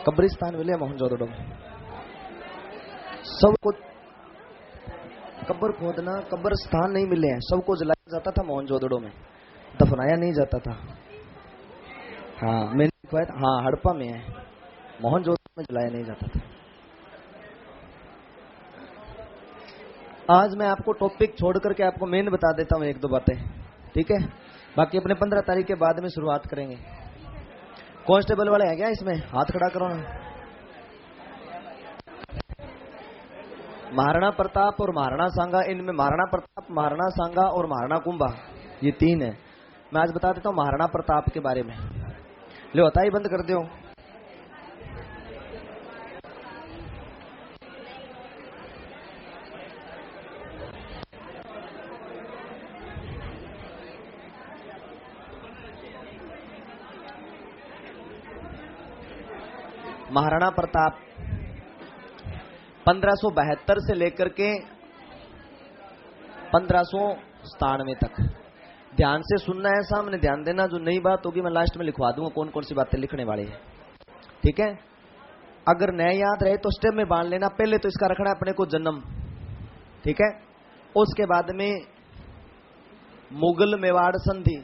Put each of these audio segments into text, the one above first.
कब्रिस्तान मिले मोहनजोदड़ो में। सबको कब्र खोदना, कब्रिस्तान नहीं मिले हैं, सबको जलाया जाता था मोहनजोदड़ो में, दफनाया नहीं जाता था। हाँ मैंने लिखवाया था, हाँ हड़प्पा में है, मोहनजोदड़ो में जलाया नहीं जाता था। आज मैं आपको टॉपिक छोड़ करके आपको मेन बता देता हूं एक दो बातें, ठीक है? बाकी अपने 15 तारीख के बाद में शुरुआत करेंगे। कांस्टेबल वाले हैं क्या इसमें? हाथ खड़ा करो ना। महाराणा प्रताप और महाराणा सांगा, इनमें महाराणा प्रताप, महाराणा सांगा और महाराणा कुंभा, ये तीन है। मैं आज बता देता हूं महाराणा प्रताप के बारे में। लो होता ही बंद कर दो। महाराणा प्रताप 1572 से लेकर के 1597 तक। ध्यान से सुनना है, सामने ध्यान देना। जो नई बात होगी मैं लास्ट में लिखवा दूंगा कौन कौन सी बातें लिखने वाली है, ठीक है? अगर नए याद रहे तो स्टेप में बांध लेना। पहले तो इसका रखना है अपने को जन्म, ठीक है? उसके बाद में मुगल मेवाड़ संधि,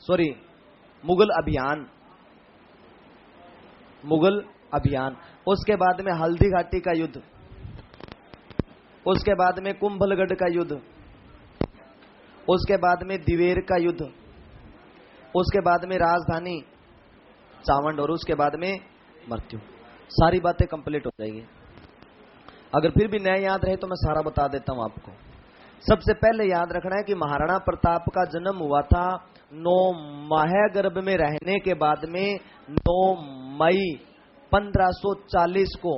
सॉरी मुगल अभियान, उसके बाद में हल्दी घाटी का युद्ध, उसके बाद में कुंभलगढ़ का युद्ध, उसके बाद में दिवेर का युद्ध, उसके बाद में राजधानी चावंड और उसके बाद में मृत्यु। सारी बातें कंप्लीट हो जाएगी। अगर फिर भी नया याद रहे तो मैं सारा बता देता हूं आपको। सबसे पहले याद रखना है कि महाराणा प्रताप का जन्म हुआ था 9 माह गर्भ में रहने के बाद में 9 मई 1540 को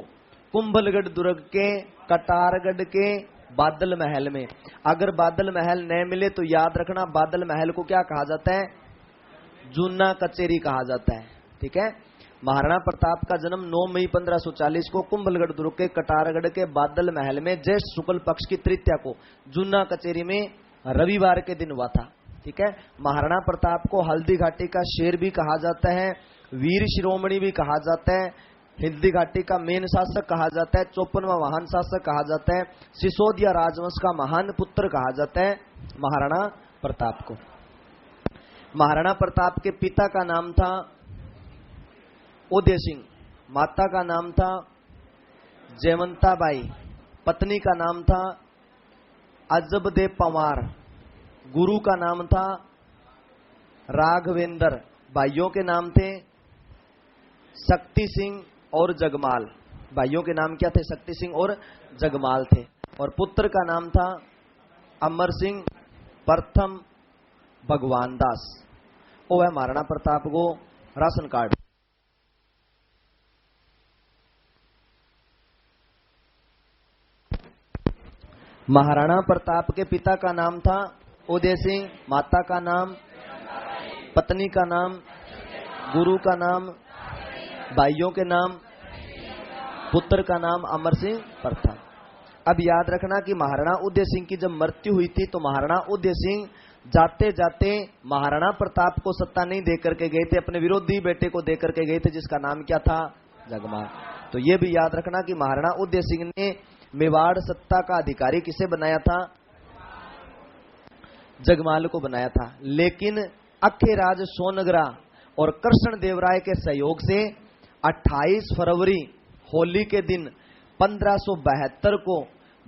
कुंभलगढ़ दुर्ग के कटारगढ़ के बादल महल में। अगर बादल महल न मिले तो याद रखना बादल महल को क्या कहा जाता है? जूना कचेरी कहा जाता है, ठीक है? महाराणा प्रताप का जन्म 9 मई 1540 को कुंभलगढ़ दुर्ग के कटारगढ़ के बादल महल में ज्येष्ठ शुक्ल पक्ष की तृतीया को जूना कचेरी में रविवार के दिन हुआ था, ठीक है? महाराणा प्रताप को हल्दी घाटी का शेर भी कहा जाता है, वीर शिरोमणि भी कहा जाता है, हल्दी घाटी का मेन शासक कहा जाता है, 54वां महान शासक कहा जाता है, सिसोदिया राजवंश का महान पुत्र कहा जाता है महाराणा प्रताप को। महाराणा प्रताप के पिता का नाम था उदय सिंह, माता का नाम था जयवंताबाई, पत्नी का नाम था अजबदेव पंवार, गुरु का नाम था राघवेंद्र, भाइयों के नाम थे शक्ति सिंह और जगमाल। भाइयों के नाम क्या थे? शक्ति सिंह और जगमाल थे। और पुत्र का नाम था अमर सिंह प्रथम भगवान दास। वो है महाराणा प्रताप को राशन कार्ड। महाराणा प्रताप के पिता का नाम था उदय सिंह, माता का नाम, पत्नी का नाम, गुरु का नाम, भाइयों के नाम, पुत्र का नाम अमर सिंह प्रथम। अब याद रखना कि महाराणा उदय सिंह की जब मृत्यु हुई थी तो महाराणा उदय सिंह जाते जाते महाराणा प्रताप को सत्ता नहीं देकर के गए थे, अपने विरोधी बेटे को देकर के गए थे जिसका नाम क्या था? जगमाल। तो ये भी याद रखना कि महाराणा उदय सिंह ने मेवाड़ सत्ता का अधिकारी किसे बनाया था? जगमाल को बनाया था। लेकिन अखेराज सोनगरा और कृष्ण देव राय के सहयोग से 28 फरवरी होली के दिन 1572 को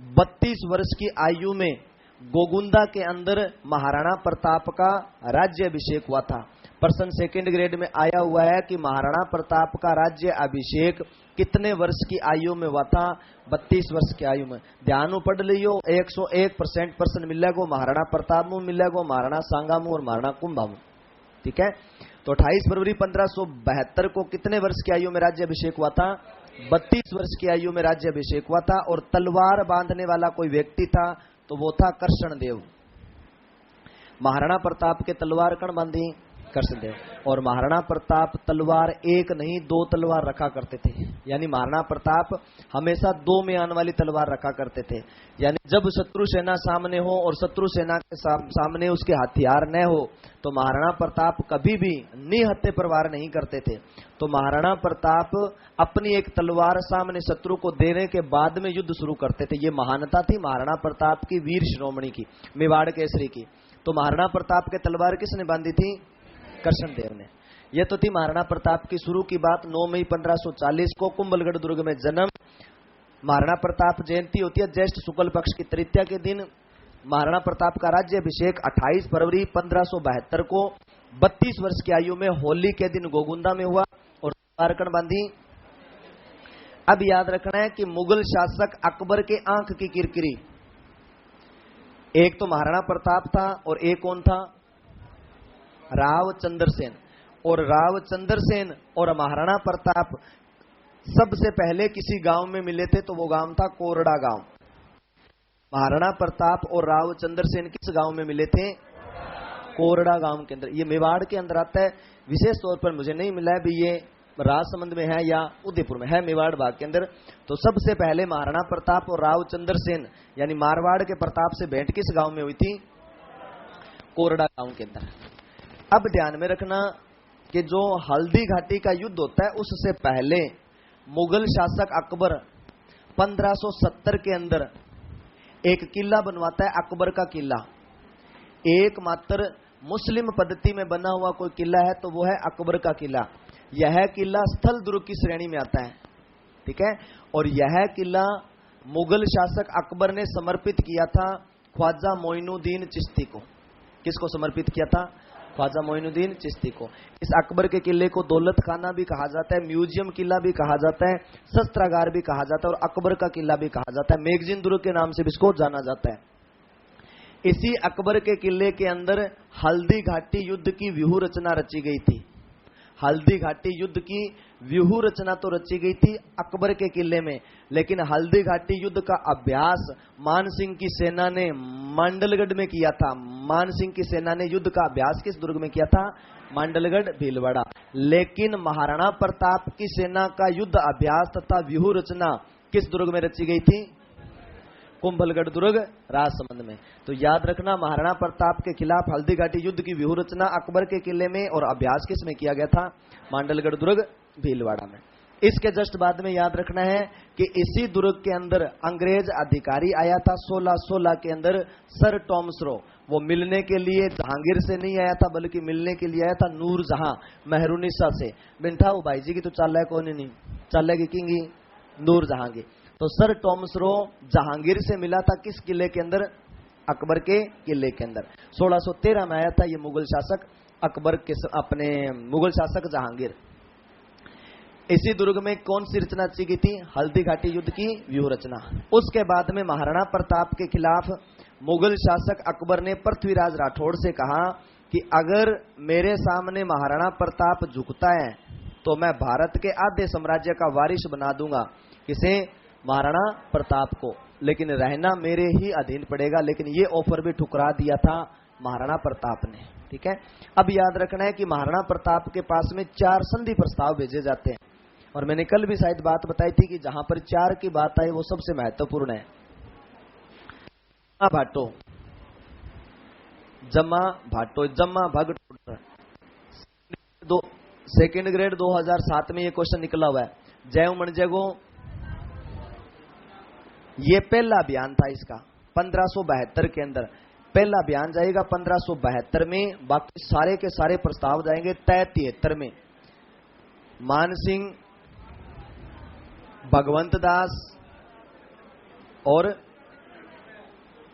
32 वर्ष की आयु में गोगुंदा के अंदर महाराणा प्रताप का राज्य अभिषेक हुआ था। प्रश्न सेकंड ग्रेड में आया हुआ है कि महाराणा प्रताप का राज्य अभिषेक कितने वर्ष की आयु में हुआ था? 32 वर्ष की आयु में। ध्यान पढ़ लियो, 101% प्रश्न मिलेगा महाराणा प्रताप में, मिलेगा महाराणा सांगा में और महाराणा कुंभा में, ठीक है? तो 28 फरवरी 1572 को कितने वर्ष की आयु में राज्य अभिषेक हुआ था? 32 वर्ष की आयु में राज्य अभिषेक हुआ था। और तलवार बांधने वाला कोई व्यक्ति था तो वो था कृष्णदेव। महाराणा प्रताप के तलवार कौन बांधी? कृष्णदेव। और महाराणा प्रताप तलवार एक नहीं 2 तलवार रखा करते थे, यानी महाराणा प्रताप हमेशा 2 में आने वाली तलवार रखा करते थे। यानी जब शत्रु सेना सामने हो और शत्रु सेना के सामने उसके हथियार न हो तो महाराणा प्रताप कभी भी निहत्थे प्रहार नहीं करते थे। तो महाराणा प्रताप अपनी एक तलवार सामने शत्रु को देने के बाद में युद्ध शुरू करते थे। ये महानता थी महाराणा प्रताप की, वीर शिरोमणि की, मेवाड़ केसरी की। तो महाराणा प्रताप के तलवार किसने बांधी थी? कृष्णदेव ने। यह तो थी महाराणा प्रताप की शुरू की बात। 9 मई 1540 को कुंभलगढ़ दुर्ग में जन्म। महाराणा प्रताप जयंती होती है ज्येष्ठ शुक्ल पक्ष की तृतीया के दिन। महाराणा प्रताप का राज्याभिषेक 28 फरवरी 1572 को 32 वर्ष की आयु में होली के दिन गोगुंदा में हुआ और तारकन बांधी। अब याद रखना है कि मुगल शासक अकबर के आंख की किरकिरी, एक तो महाराणा प्रताप था और एक कौन था? राव चंद्रसेन। और राव चंद्रसेन और महाराणा प्रताप सबसे पहले किसी गांव में मिले थे, तो वो गांव था कोरड़ा गांव। महाराणा प्रताप और राव चंद्रसेन किस गांव में मिले थे? कोरड़ा गांव के अंदर। ये मेवाड़ के अंदर आता है। विशेष तौर पर मुझे नहीं मिला है भी ये राजसमंद में है या उदयपुर में है, मेवाड़ भाग के अंदर। तो सबसे पहले महाराणा प्रताप और राव चंद्रसेन यानी मारवाड़ के प्रताप से भेंट किस गांव में हुई थी? कोरड़ा गांव के अंदर। अब ध्यान में रखना कि जो हल्दी घाटी का युद्ध होता है उससे पहले मुगल शासक अकबर 1570 के अंदर एक किला बनवाता है, अकबर का किला। एकमात्र मुस्लिम पद्धति में बना हुआ कोई किला है तो वो है अकबर का किला। यह किला स्थल दुर्ग की श्रेणी में आता है, ठीक है। और यह किला मुगल शासक अकबर ने समर्पित किया था ख्वाजा मोइनुद्दीन चिश्ती को। किसको समर्पित किया था? ख्वाजा मोइनुद्दीन चिश्ती को। इस अकबर के किले को दौलत खाना भी कहा जाता है, म्यूजियम किला भी कहा जाता है, शस्त्रागार भी कहा जाता है और अकबर का किला भी कहा जाता है। मैगजीन दुर्ग के नाम से भी इसको जाना जाता है। इसी अकबर के किले के अंदर हल्दी घाटी युद्ध की व्यूह रचना रची गई थी। हल्दी घाटी युद्ध की व्यूह रचना तो रची गई थी अकबर के किले में, लेकिन हल्दी घाटी युद्ध का अभ्यास मानसिंह की सेना ने मांडलगढ़ में किया था। मानसिंह की सेना ने युद्ध का अभ्यास किस दुर्ग में किया था? मांडलगढ़ भीलवाड़ा। लेकिन महाराणा प्रताप की सेना का युद्ध अभ्यास तथा व्यूह रचना किस दुर्ग में रची गई थी? कुंभलगढ़ दुर्ग राजसमंद में। तो याद रखना महाराणा प्रताप के खिलाफ हल्दी घाटी युद्ध की व्यूह रचना अकबर के किले में और अभ्यास किस में किया गया था? मांडलगढ़ दुर्ग भीलवाड़ा में। इसके जस्ट बाद में याद रखना है कि इसी दुर्ग के अंदर अंग्रेज अधिकारी आया था 1616 के अंदर, सर टॉमस रो। वो मिलने के लिए जहांगीर से नहीं आया था बल्कि मिलने के लिए आया था नूरजहां मेहरुनिसा से। बिंठा वो भाई जी की तो चाल है कौन नहीं, चाल की किंगी नूरजहां की। तो सर टॉमस रो जहांगीर से मिला था किस किले के अंदर? अकबर के किले के अंदर। 1613 में आया था ये मुगल शासक अकबर के अपने मुगल शासक जहांगीर। इसी दुर्ग में कौन सी रचना रची गई थी? हल्दी घाटी युद्ध की व्यूह रचना। उसके बाद में महाराणा प्रताप के खिलाफ मुगल शासक अकबर ने पृथ्वीराज राठौड़ से कहा कि अगर मेरे सामने महाराणा प्रताप झुकता है तो मैं भारत के आधे साम्राज्य का वारिस बना दूंगा। किसे? महाराणा प्रताप को। लेकिन रहना मेरे ही अधीन पड़ेगा। लेकिन ये ऑफर भी ठुकरा दिया था महाराणा प्रताप ने, ठीक है। अब याद रखना है कि महाराणा प्रताप के पास में 4 संधि प्रस्ताव भेजे जाते हैं और मैंने कल भी शायद बात बताई थी कि जहां पर 4 की बात आई वो सबसे महत्वपूर्ण है। भाटो जमा भाटो जमा भग सेकेंड ग्रेड 2007 में ये क्वेश्चन निकला हुआ है। जय मणजगो ये पहला अभियान था इसका 1572 के अंदर। पहला अभियान जाएगा 1572 में, बाकी सारे के सारे प्रस्ताव जाएंगे 73 में। मानसिंह, भगवंत दास और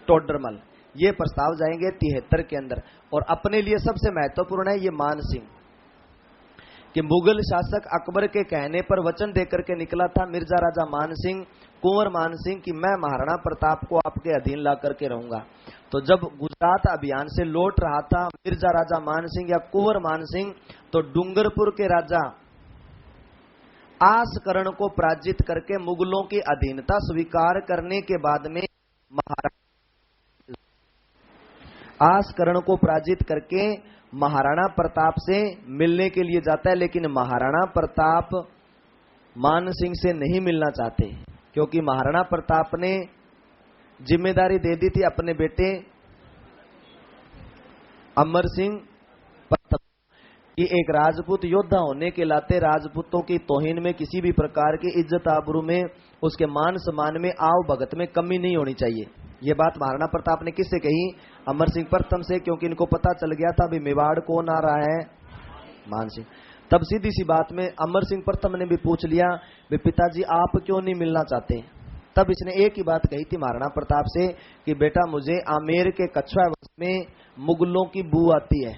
टोडरमल ये प्रस्ताव जाएंगे 73 के अंदर। और अपने लिए सबसे महत्वपूर्ण है ये मानसिंह कि मुगल शासक अकबर के कहने पर वचन देकर के निकला था मिर्जा राजा मानसिंह, कुंवर मानसिंह कि मैं महाराणा प्रताप को आपके अधीन ला करके रहूंगा। तो जब गुजरात अभियान से लौट रहा था मिर्जा राजा मानसिंह या कुंवर मानसिंह, तो डूंगरपुर के राजा आसकरण को पराजित करके मुगलों की अधीनता स्वीकार करने के बाद में आसकरण को पराजित करके महाराणा प्रताप से मिलने के लिए जाता है, लेकिन महाराणा प्रताप मान सिंह से नहीं मिलना चाहते, क्योंकि महाराणा प्रताप ने जिम्मेदारी दे दी थी अपने बेटे अमर सिंह प्रताप कि एक राजपूत योद्धा होने के नाते राजपूतों की तौहीन में, किसी भी प्रकार की इज्जत आबरू में, उसके मान सम्मान में, आव भगत में कमी नहीं होनी चाहिए। ये बात महाराणा प्रताप ने किससे कही? अमर सिंह प्रथम से, क्योंकि इनको पता चल गया था भी मेवाड़ कौन आ रहा है, मान सिंह। तब सीधी सी बात में अमर सिंह प्रथम ने भी पूछ लिया, भी पिताजी आप क्यों नहीं मिलना चाहते? तब इसने एक ही बात कही थी महाराणा प्रताप से कि बेटा मुझे आमेर के कछुआ वंश में मुगलों की बू आती है।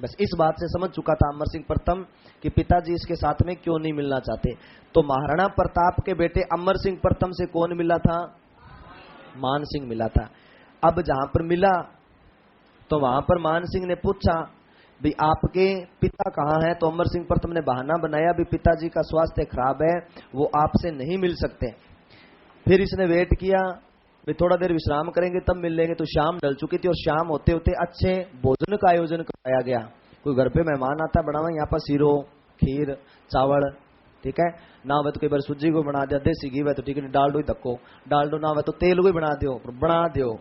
बस इस बात से समझ चुका था अमर सिंह प्रथम कि पिताजी इसके साथ में क्यों नहीं मिलना चाहते। तो महाराणा प्रताप के बेटे अमर सिंह प्रथम से कौन मिला था? मान सिंह मिला था। अब जहां पर मिला तो वहां पर मान सिंह ने पूछा भी आपके पिता कहाँ हैं? तो अमर सिंह प्रथम ने बहाना बनाया भी पिताजी का स्वास्थ्य खराब है, वो आपसे नहीं मिल सकते। फिर इसने वेट किया भी थोड़ा देर विश्राम करेंगे तब मिल लेंगे। तो शाम ढल चुकी थी और शाम होते होते अच्छे भोजन का आयोजन कराया गया। कोई घर पे मेहमान आता बना हुआ, यहाँ पर सीरो, खीर, चावल, ठीक है ना, वे तो कई बार सूजी को बना दिया, देसी घी वे तो ठीक है, डाल दो धक्को, डाल दो ना वे तो तेल को बना दो।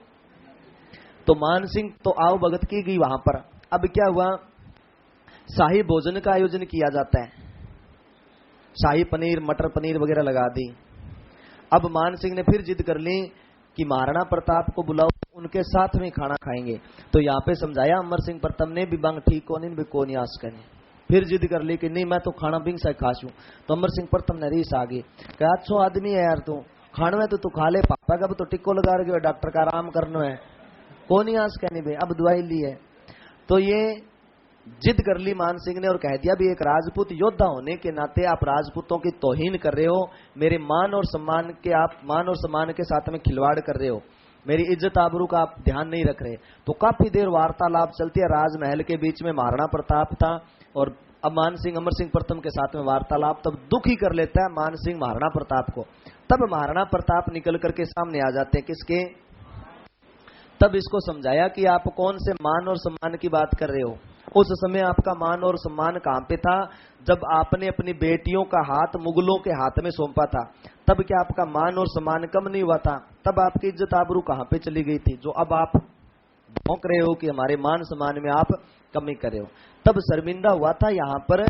तो मान सिंह तो आओ भगत की गई वहां पर। अब क्या हुआ, शाही भोजन का आयोजन किया जाता है, शाही पनीर, मटर पनीर वगैरह लगा दी। अब मान सिंह ने फिर जिद कर ली कि महाराणा प्रताप को बुलाओ, उनके साथ में खाना खाएंगे। तो यहाँ पे समझाया अमर सिंह प्रथम ने भी बंग ठीक को नहीं आस करने। फिर जिद कर ली कि नहीं मैं तो खाना बिंग से खासू। तो अमर सिंह प्रथम ने रीस आ गई, क्या अच्छो आदमी है यार तू, खाने में तो तू खा ले, पापा का भी तो टिक्को लगा रहे, डॉक्टर का आराम करना है, कौन ही आस कहने भाई, अब दवाई ली है। तो ये जिद कर ली मान सिंह ने और कह दिया भी एक राजपूत योद्धा होने के नाते आप राजपूतों की तौहीन कर रहे हो, मेरे मान और सम्मान के साथ में खिलवाड़ कर रहे हो, मेरी इज्जत आबरू का आप ध्यान नहीं रख रहे। तो काफी देर वार्तालाप चलती है, राजमहल के बीच में महाराणा प्रताप था और अब मान सिंह अमर सिंह प्रथम के साथ में वार्तालाप। तब दुखी कर लेता है मान सिंह महाराणा प्रताप को। तब महाराणा प्रताप निकल करके सामने आ जाते हैं, किसके? तब इसको समझाया कि आप कौन से मान और सम्मान की बात कर रहे हो। उस समय आपका मान और सम्मान कहां पे था? जब आपने अपनी बेटियों का हाथ मुगलों के हाथ में सौंपा था, तब क्या आपका मान और सम्मान कम नहीं हुआ था? तब आपकी इज्जत आबरू कहां पे चली गई थी, जो अब आप भौंक रहे हो कि हमारे मान सम्मान में आप कमी कर रहे हो? तब शर्मिंदा हुआ था यहां पर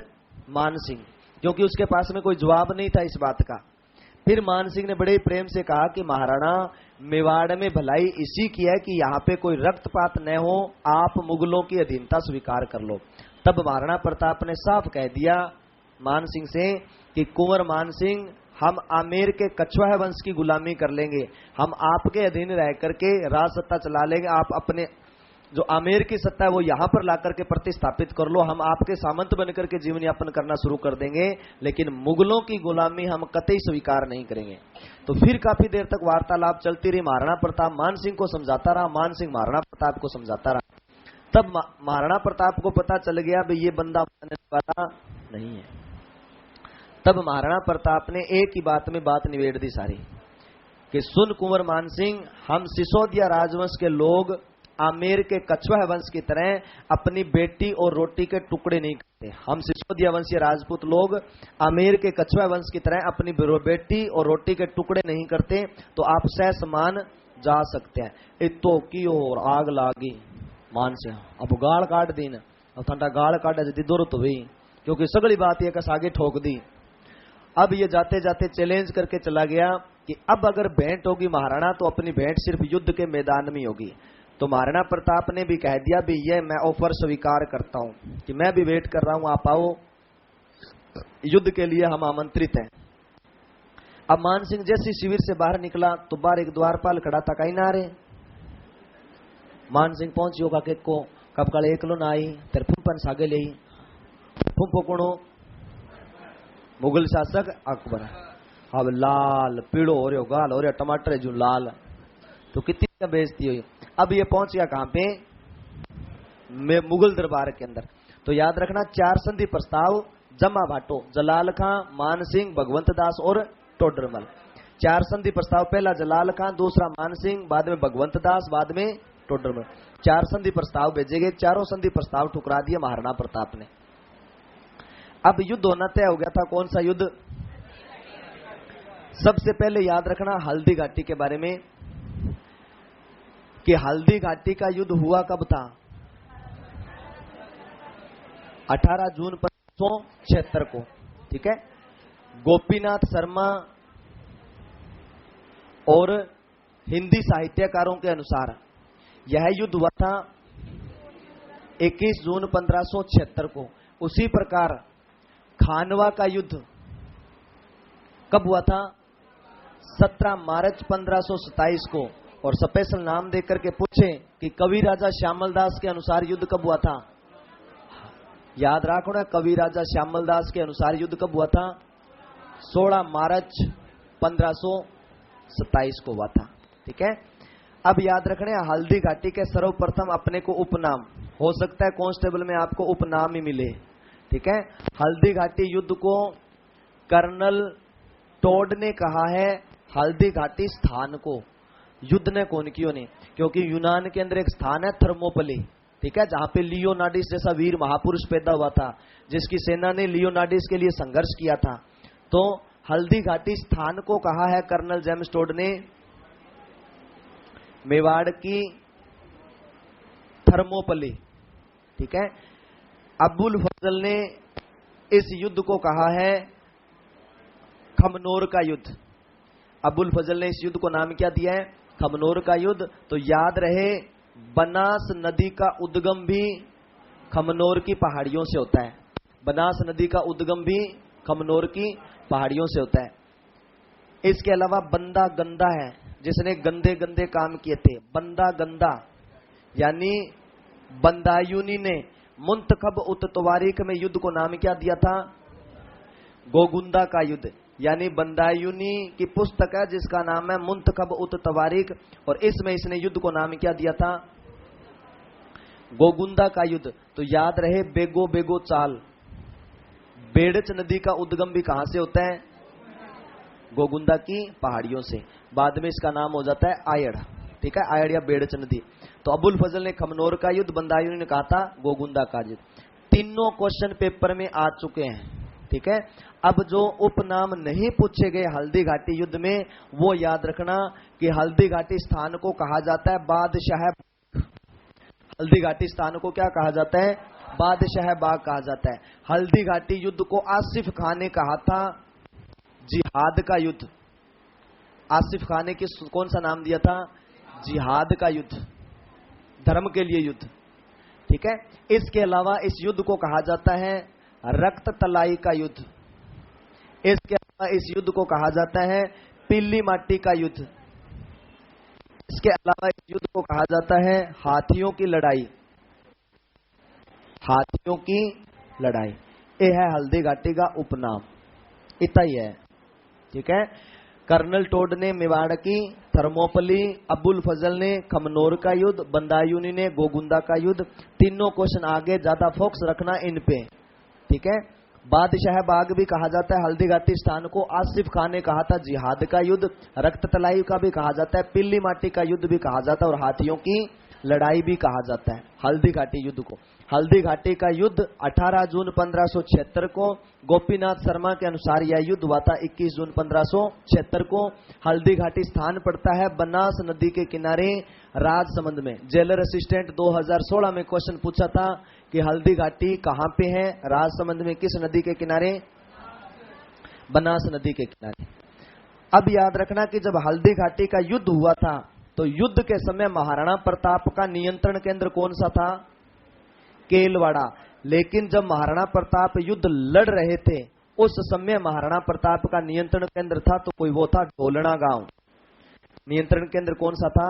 मान सिंह, क्योंकि उसके पास में कोई जवाब नहीं था इस बात का। फिर मान सिंह ने बड़े प्रेम से कहा कि महाराणा, मेवाड़ में भलाई इसी की है कि यहाँ पे कोई रक्तपात न हो, आप मुगलों की अधीनता स्वीकार कर लो। तब महाराणा प्रताप ने साफ कह दिया मान सिंह से कि कुंवर मान सिंह, हम आमेर के कछुआ वंश की गुलामी कर लेंगे, हम आपके अधीन रह करके राज सत्ता चला लेंगे, आप अपने जो आमेर की सत्ता है वो यहां पर लाकर के प्रतिस्थापित कर लो, हम आपके सामंत बनकर के जीवन यापन करना शुरू कर देंगे, लेकिन मुगलों की गुलामी हम कतई स्वीकार नहीं करेंगे। तो फिर काफी देर तक वार्तालाप चलती रही, महाराणा प्रताप मान सिंह को समझाता रहा, मान सिंह महाराणा प्रताप को समझाता रहा। तब महाराणा प्रताप को पता चल गया भाई ये बंदा मानने वाला नहीं है। तब महाराणा प्रताप ने एक ही बात में बात निबेड़ दी सारी कि सुन कुंवर मान सिंह, हम सिसोदिया राजवंश के लोग आमेर के कछुआ वंश की तरह अपनी बेटी और रोटी के टुकड़े नहीं करते। हम सिसोदिया वंशीय राजपूत लोग आमेर के कछुआ वंश की तरह अपनी बेटी और रोटी के टुकड़े नहीं करते, तो आप सह समान जा सकते हैं। इतो की और आग लागी मान से, अब गाल काट दी न, अब ठंडा गाल काटा जदी दुरुत हुई, क्योंकि सगली बात यह कस आगे ठोक दी। अब ये जाते जाते चैलेंज करके चला गया कि अब अगर भेंट होगी महाराणा, तो अपनी भेंट सिर्फ युद्ध के मैदान में होगी। तो महाराणा प्रताप ने भी कह दिया भी ये मैं ऑफर स्वीकार करता हूं कि मैं भी वेट कर रहा हूं, आप आओ, युद्ध के लिए हम आमंत्रित हैं। अब मान सिंह जैसे शिविर से बाहर निकला तो बाहर एक द्वारपाल खड़ा था, कहीं ना रे मान सिंह पहुंची होगा के को कब कल एकलो ना आई तेरे फुंपन सागे ले फुंपो कुणो मुगल शासक अकबर। अब लाल पीड़ो हो रहे हो, गाल हो रहे, टमाटर जो लाल, तो कितनी बेइज्जती हुई। अब ये पहुंच गया कहां पे? मुगल दरबार के अंदर। तो याद रखना 4 संधि प्रस्ताव जमा भाटो, जलाल खां, मान सिंह, भगवंत दास और टोडरमल। 4 संधि प्रस्ताव, पहला जलाल खां, दूसरा मान सिंह, बाद में भगवंत दास, बाद में टोडर में 4 संधि प्रस्ताव भेजे गए, चारों संधि प्रस्ताव ठुकरा दिए महाराणा प्रताप ने। अब युद्ध होना तय हो गया था। कौन सा युद्ध? सबसे पहले याद रखना हल्दी घाटी के बारे में कि हल्दी घाटी का युद्ध हुआ कब था? 18 जून 1576 को। ठीक है। गोपीनाथ शर्मा और हिंदी साहित्यकारों के अनुसार यह युद्ध हुआ था 21 जून 1576 को। उसी प्रकार खानवा का युद्ध कब हुआ था? 17 मार्च 1527 को। और स्पेशल नाम देकर के पूछे कि कवि राजा श्यामल दास के अनुसार युद्ध कब हुआ था? याद रखो ना, कवि राजा श्यामल दास के अनुसार युद्ध कब हुआ था? 16 मार्च 1527 को हुआ था। ठीक है। अब याद रखने हल्दी घाटी के सर्वप्रथम अपने को उपनाम, हो सकता है कांस्टेबल में आपको उपनाम ही मिले। ठीक है। हल्दी घाटी युद्ध को कर्नल टोड ने कहा है हल्दी घाटी स्थान को, युद्ध ने कौनकियों ने, क्योंकि यूनान के अंदर एक स्थान है थर्मोपली। ठीक है। जहां पे लियोनार्डिस जैसा वीर महापुरुष पैदा हुआ था, जिसकी सेना ने लियोनार्डिस के लिए संघर्ष किया था। तो हल्दी घाटी स्थान को कहा है कर्नल जेम्स टोड ने मेवाड़ की थर्मोपली। ठीक है। अबुल फजल ने इस युद्ध को कहा है खमनोर का युद्ध। अबुल फजल ने इस युद्ध को नाम क्या दिया है? खमनोर का युद्ध। तो याद रहे बनास नदी का उद्गम भी खमनोर की पहाड़ियों से होता है। बनास नदी का उद्गम भी खमनोर की पहाड़ियों से होता है। इसके अलावा बंदा गंदा है, जिसने गंदे गंदे काम किए थे। बंदा गंदा यानी बंदायूनी ने मुंतखब उत तवारीख में युद्ध को नाम क्या दिया था? गोगुंदा का युद्ध। यानी बंदायूनी की पुस्तक है जिसका नाम है मुंतखब उत तवारीख, और इसमें इसने युद्ध को नाम क्या दिया था? गोगुंदा का युद्ध। तो याद रहे बेगो बेगो चाल। बेड़च नदी का उद्गम भी कहां से होता है? गोगुंदा की पहाड़ियों से। बाद में इसका नाम हो जाता है आयड़। ठीक है। आयड़ या बेड़च नदी। तो अबुल फजल ने खमनोर का युद्ध, बंदायूनी ने कहा था गोगुंदा का युद्ध। तीनों क्वेश्चन पेपर में आ चुके हैं। ठीक है। अब जो उपनाम नहीं पूछे गए हल्दी घाटी युद्ध में, वो याद रखना कि हल्दी घाटी स्थान को कहा जाता है बादशाह। हल्दी घाटी स्थान को क्या कहा जाता है? बादशाह बाग कहा जाता है। हल्दी घाटी युद्ध को आसिफ खान ने कहा था जिहाद का युद्ध। आसिफ खान ने कौन सा नाम दिया था? जिहाद का युद्ध, धर्म के लिए युद्ध। ठीक है। इसके अलावा इस युद्ध को कहा जाता है रक्त तलाई का युद्ध। इसके अलावा इस युद्ध को कहा जाता है पीली माटी का युद्ध। इसके अलावा इस युद्ध को कहा जाता है हाथियों की लड़ाई। हाथियों की लड़ाई ये है हल्दी घाटी का उपनाम। इतना ही है। ठीक है। कर्नल टोड ने मेवाड़ की थर्मोपली, अबुल फजल ने खमनोर का युद्ध, बंदायूनी ने गोगुंदा का युद्ध। तीनों क्वेश्चन आगे, ज्यादा फोकस रखना इन पे। ठीक है। बादशाह बाग भी कहा जाता है हल्दी घाटी स्थान को। आसिफ खान ने कहा था जिहाद का युद्ध। रक्त तलाई का भी कहा जाता है, पिल्ली माटी का युद्ध भी कहा जाता है, और हाथियों की लड़ाई भी कहा जाता है हल्दी घाटी युद्ध को। हल्दी घाटी का युद्ध 18 जून 1576 को। गोपीनाथ शर्मा के अनुसार यह युद्ध हुआ था 21 जून 1576 को। हल्दी घाटी स्थान पड़ता है बनास नदी के किनारे राजसमंद में। जेलर असिस्टेंट 2016 में क्वेश्चन पूछा था कि हल्दी घाटी कहां पे है? राजसमंद में। किस नदी के किनारे? बनास नदी के किनारे। अब याद रखना कि जब हल्दी घाटी का युद्ध हुआ था तो युद्ध के समय महाराणा प्रताप का नियंत्रण केंद्र कौन सा था? केलवाड़ा। लेकिन जब महाराणा प्रताप युद्ध लड़ रहे थे उस समय महाराणा प्रताप का नियंत्रण केंद्र था तो कोई वो था ढोलना गांव। नियंत्रण केंद्र कौन सा था?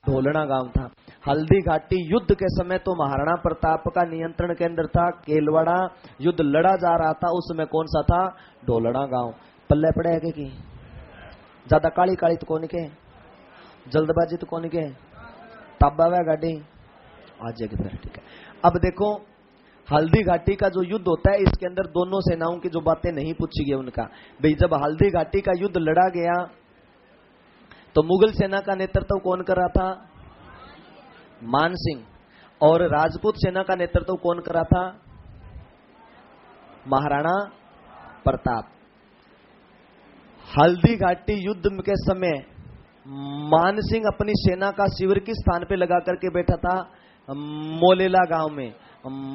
ढोलना गांव था। हल्दी घाटी युद्ध के समय तो महाराणा प्रताप का नियंत्रण केंद्र था केलवाड़ा। युद्ध लड़ा जा रहा था उस समय कौन सा था? ढोलना गांव। पल्ले पड़े है कि ज्यादा काली काली तो कौन के, जल्दबाजी तो कौन के, ताबा वह गाड़ी आ जाएगी फिर। ठीक है। अब देखो हल्दी घाटी का जो युद्ध होता है इसके अंदर दोनों सेनाओं की जो बातें नहीं पूछी गई उनका। भाई जब हल्दी घाटी का युद्ध लड़ा गया तो मुगल सेना का नेतृत्व कौन कर रहा था? मानसिंह। और राजपूत सेना का नेतृत्व कौन कर रहा था? महाराणा प्रताप। हल्दी घाटी युद्ध के समय मानसिंह अपनी सेना का शिविर किस स्थान पे लगा करके बैठा था? मोलेला गांव में।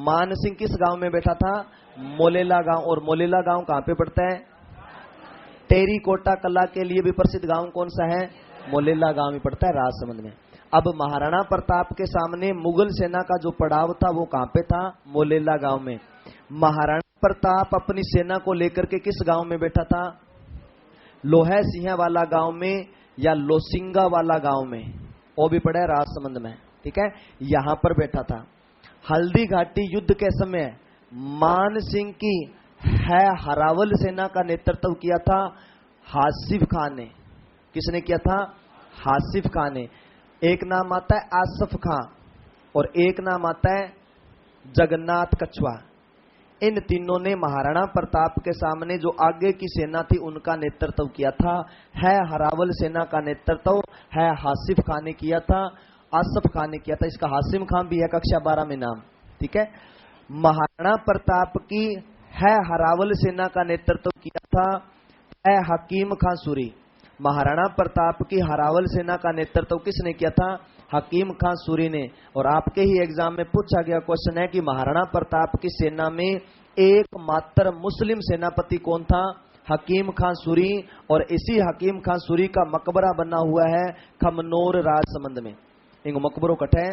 मानसिंह किस गांव में बैठा था? मोलेला गांव। और मोलेला गांव कहां पे पड़ता है? टेरीकोटा कला के लिए भी प्रसिद्ध गांव कौन सा है? मोलेला गांव में पड़ता है, राजसमंद में। अब महाराणा प्रताप के सामने मुगल सेना का जो पड़ाव था वो कहां पे था? मोलेला गांव में। महाराणा प्रताप अपनी सेना को लेकर के किस गांव में बैठा था? लोहा सिंह वाला गांव में या लोसिंगा वाला गांव में, वो भी पड़ा है राजसमंद में, ठीक है, यहां पर बैठा था। हल्दी घाटी युद्ध के समय मान सिंह की है हरावल सेना का नेतृत्व किया था हासिफ खान ने। किसने किया था? हासिफ खान ने। एक नाम आता है आसफ खान और एक नाम आता है जगन्नाथ कछुआ। इन तीनों ने महाराणा प्रताप के सामने जो आगे की सेना थी उनका नेतृत्व किया था। है हरावल सेना का नेतृत्व है हासिफ खान ने किया था, आसफ खान ने किया था। इसका हासिम खान भी है कक्षा 12 में नाम, ठीक है। महाराणा प्रताप की है हरावल सेना का नेतृत्व किया था है हकीम खान सूरी। महाराणा प्रताप की हरावल सेना का नेतृत्व किसने किया था? हकीम खान सूरी ने। और आपके ही एग्जाम में पूछा गया क्वेश्चन है कि महाराणा प्रताप की सेना में एकमात्र मुस्लिम सेनापति कौन था? हकीम खान सूरी। और इसी हकीम खान सूरी का मकबरा बना हुआ है खमनोर राजसमंद में। इन मकबरों कट है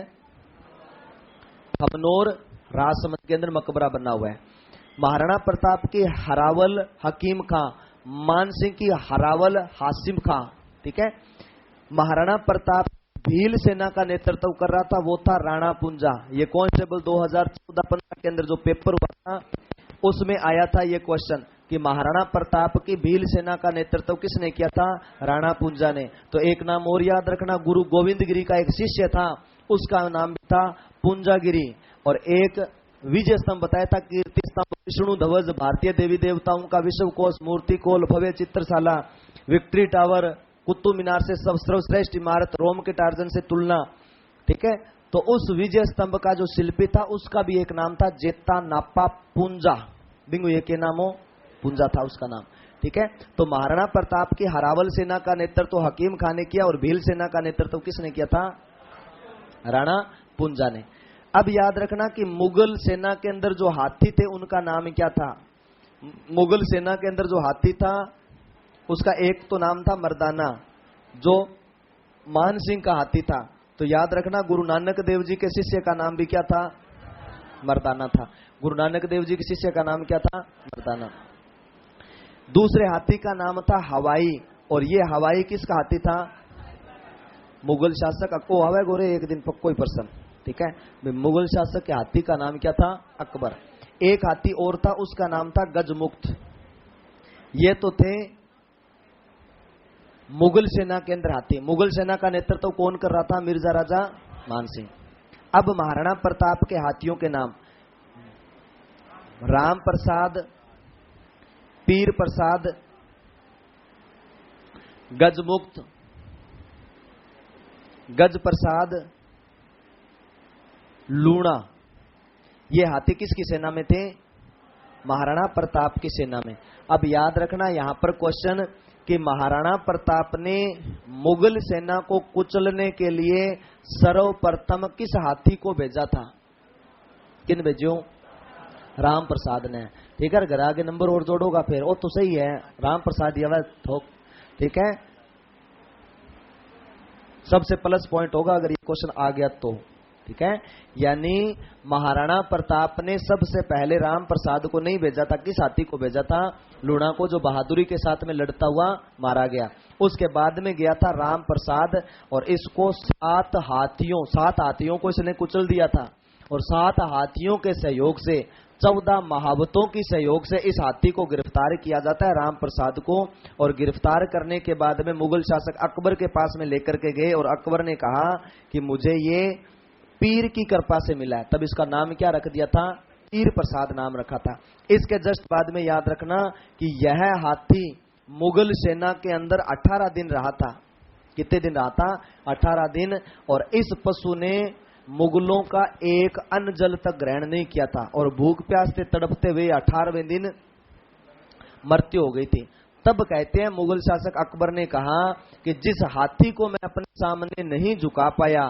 खमनोर राजसमंद के अंदर मकबरा बना हुआ है। महाराणा प्रताप की हरावल हकीम खां, मानसिंह की हरावल हासिम खां, ठीक है। महाराणा प्रताप भील सेना का नेतृत्व कर रहा था, वो था राणा पुंजा। ये कांस्टेबल 2014-15 के अंदर जो पेपर हुआ था उसमें आया था ये क्वेश्चन कि महाराणा प्रताप की भील सेना का नेतृत्व किसने किया था? राणा पुंजा ने। तो एक नाम और याद रखना, गुरु गोविंद गिरी का एक शिष्य था, उसका नाम भी था पुंजागिरी। और एक विजय स्तंभ बताया था, कीर्ति स्तंभ, विष्णु ध्वज, भारतीय देवी देवताओं का विश्व कोष, मूर्ति कोल, भव्य चित्रशाला, विक्ट्री टावर, कुतुब मीनार से सब सर्वश्रेष्ठ इमारत, रोम के टार्जन से तुलना, ठीक है। तो उस विजय स्तंभ का जो शिल्पी था उसका भी एक नाम था जेता नापा पुंजा। बिंगु ये के नाम हो? पुंजा था उसका नाम, ठीक है। तो महाराणा प्रताप की हरावल सेना का नेतृत्व हकीम खान ने किया और भील सेना का नेतृत्व किसने किया था? राणा पुंजा ने। अब याद रखना कि मुगल सेना के अंदर जो हाथी थे उनका नाम क्या था? मुगल सेना के अंदर जो हाथी था उसका एक तो नाम था मर्दाना, जो मान सिंह का हाथी था। तो याद रखना गुरु नानक देव जी के शिष्य का नाम भी क्या था? मर्दाना था। गुरु नानक देव जी के शिष्य का नाम क्या था? मर्दाना। दूसरे हाथी का नाम था हवाई, और ये हवाई किसका हाथी था? मुगल शासक अक्को हवा गोरे एक दिन पक्को ही पर्सन, ठीक है। मुगल शासक के हाथी का नाम क्या था? अकबर। एक हाथी और था, उसका नाम था गजमुक्त। ये तो थे मुगल सेना के अंदर हाथी। मुगल सेना का नेतृत्व कौन कर रहा था? मिर्जा राजा मानसिंह। अब महाराणा प्रताप के हाथियों के नाम राम प्रसाद, पीर प्रसाद, गजमुक्त, गज प्रसाद, लूणा। ये हाथी किसकी सेना में थे? महाराणा प्रताप की सेना में। अब याद रखना यहां पर क्वेश्चन कि महाराणा प्रताप ने मुगल सेना को कुचलने के लिए सर्वप्रथम किस हाथी को भेजा था? किन भेजो? राम प्रसाद ने, ठीक है। घर आगे नंबर और जोड़ोगा फिर, वो तो सही है, राम प्रसाद ये थोक, ठीक है। सबसे प्लस पॉइंट होगा अगर ये क्वेश्चन आ गया तो, ठीक है। यानी महाराणा प्रताप ने सबसे पहले राम प्रसाद को नहीं भेजा था, किस हाथी को भेजा था? लूणा को, जो बहादुरी के साथ में लड़ता हुआ मारा गया। उसके बाद में गया था राम प्रसाद, और इसको 7 हाथियों को इसने कुचल दिया था। और 7 हाथियों के सहयोग से, 14 महावतों की सहयोग से इस हाथी को गिरफ्तार किया जाता है, राम प्रसाद को। और गिरफ्तार करने के बाद में मुगल शासक अकबर के पास में लेकर के गए, और अकबर ने कहा कि मुझे ये पीर की कृपा से मिला है। तब इसका नाम क्या रख दिया था? पीर प्रसाद नाम रखा था। इसके जस्ट बाद में याद रखना कि यह हाथी मुगल सेना के अंदर 18 दिन रहा था। कितने दिन रहा था? 18 दिन। और इस पशु ने मुगलों का एक अन्न जल तक ग्रहण नहीं किया था और भूख प्यास से तड़पते हुए 18वें दिन मृत्यु हो गई थी। तब कहते हैं मुगल शासक अकबर ने कहा कि जिस हाथी को मैं अपने सामने नहीं झुका पाया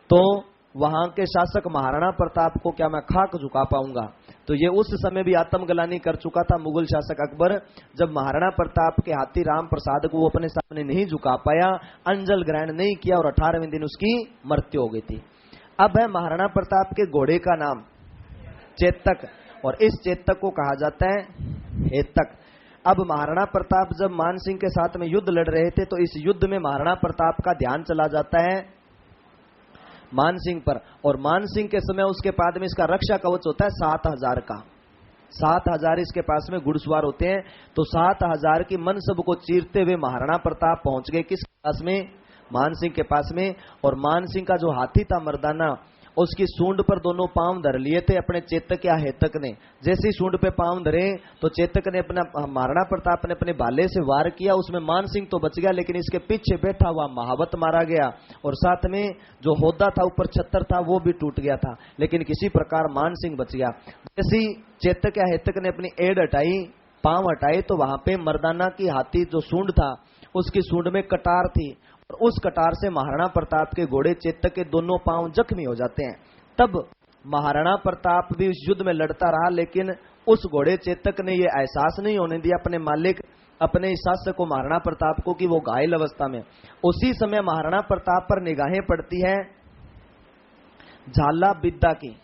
तो वहां के शासक महाराणा प्रताप को क्या मैं खाक झुका पाऊंगा। तो ये उस समय भी आत्मग्लानि कर चुका था मुगल शासक अकबर, जब महाराणा प्रताप के हाथी राम प्रसाद को वो अपने सामने नहीं झुका पाया, अंजल ग्रहण नहीं किया और 18वें दिन उसकी मृत्यु हो गई थी। अब है महाराणा प्रताप के घोड़े का नाम चेतक, और इस चेतक को कहा जाता है हेतक। अब महाराणा प्रताप जब मान सिंह के साथ में युद्ध लड़ रहे थे तो इस युद्ध में महाराणा प्रताप का ध्यान चला जाता है मान सिंह पर, और मान सिंह के समय उसके बाद में इसका रक्षा कवच होता है 7000 का। 7000 इसके पास में घुड़सवार होते हैं। तो 7000 की मनसब को चीरते हुए महाराणा प्रताप पहुंच गए किस पास में, मान सिंह के पास में। और मान सिंह का जो हाथी था मर्दाना, उसकी सूंड पर दोनों पांव धर लिए थे अपने चेतक या हेतक ने। जैसे ही सूंड पे पांव धरे तो चेतक ने अपना, महाराणा प्रताप ने अपने भाले से वार किया। उसमें मान सिंह तो बच गया, लेकिन इसके पीछे बैठा हुआ महावत मारा गया, और साथ में जो होदा था ऊपर छत्तर था वो भी टूट गया था, लेकिन किसी प्रकार मान सिंह बच गया। जैसे ही चेतक या हेतक ने अपनी एड़ हटाई, पांव हटाए, तो वहां पे मर्दाना की हाथी जो सूंड था उसकी सूंड में कटार थी, और उस कटार से महाराणा प्रताप के घोड़े चेतक के दोनों पांव जख्मी हो जाते हैं। तब महाराणा प्रताप भी उस युद्ध में लड़ता रहा, लेकिन उस घोड़े चेतक ने यह एहसास नहीं होने दिया अपने मालिक, अपने शासक को, महाराणा प्रताप को, कि वो घायल अवस्था में। उसी समय महाराणा प्रताप पर निगाहें पड़ती है झाला बिद्दा की,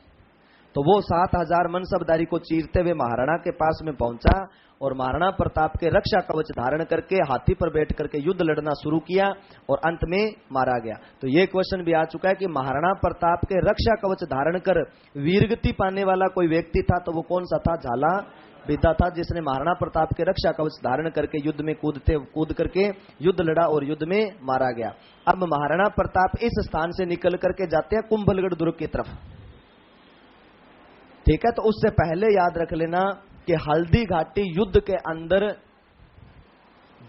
तो वो 7000 मनसबदारी को चीरते हुए महाराणा के पास में पहुंचा और महाराणा प्रताप के रक्षा कवच धारण करके हाथी पर बैठ करके युद्ध लड़ना शुरू किया और अंत में मारा गया। तो ये क्वेश्चन भी आ चुका है कि महाराणा प्रताप के रक्षा कवच धारण कर वीरगति पाने वाला कोई व्यक्ति था, तो वो कौन सा था? झाला बिद्दा था, जिसने महाराणा प्रताप के रक्षा कवच धारण करके युद्ध में कूद करके युद्ध लड़ा और युद्ध में मारा गया। अब महाराणा प्रताप इस स्थान से निकल करके जाते हैं कुंभलगढ़ दुर्ग की तरफ, ठीक है। तो उससे पहले याद रख लेना कि हल्दी घाटी युद्ध के अंदर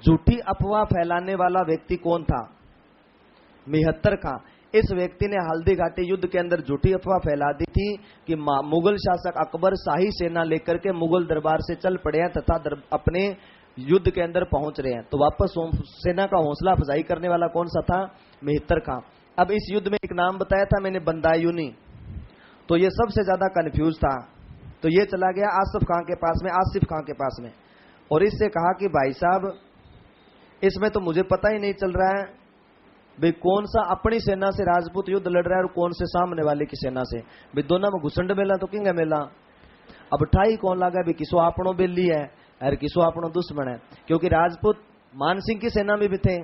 झूठी अफवाह फैलाने वाला व्यक्ति कौन था? मिहत्तर खां। इस व्यक्ति ने हल्दी घाटी युद्ध के अंदर झूठी अफवाह फैला दी थी कि मुगल शासक अकबर शाही सेना लेकर के मुगल दरबार से चल पड़े हैं तथा अपने युद्ध के अंदर पहुंच रहे हैं। तो वापस सेना का हौसला अफजाई करने वाला कौन सा था? मिहत्तर खां। अब इस युद्ध में एक नाम बताया था मैंने, बंदायूनी, तो ये सबसे ज्यादा कंफ्यूज था। तो ये चला गया आसिफ खां के पास में, आसिफ खां के पास में, और इससे कहा कि भाई साहब इसमें तो मुझे पता ही नहीं चल रहा है भाई कौन सा अपनी सेना से राजपूत युद्ध लड़ रहा है और कौन से सामने वाले की सेना से। भाई दोनों में घुसंड मेला तो किंग मेला। अब ठाई कौन लगा भाई किसो आपनो बेली है और किसो आपनो दुश्मन है, क्योंकि राजपूत मानसिंह की सेना में भी थे,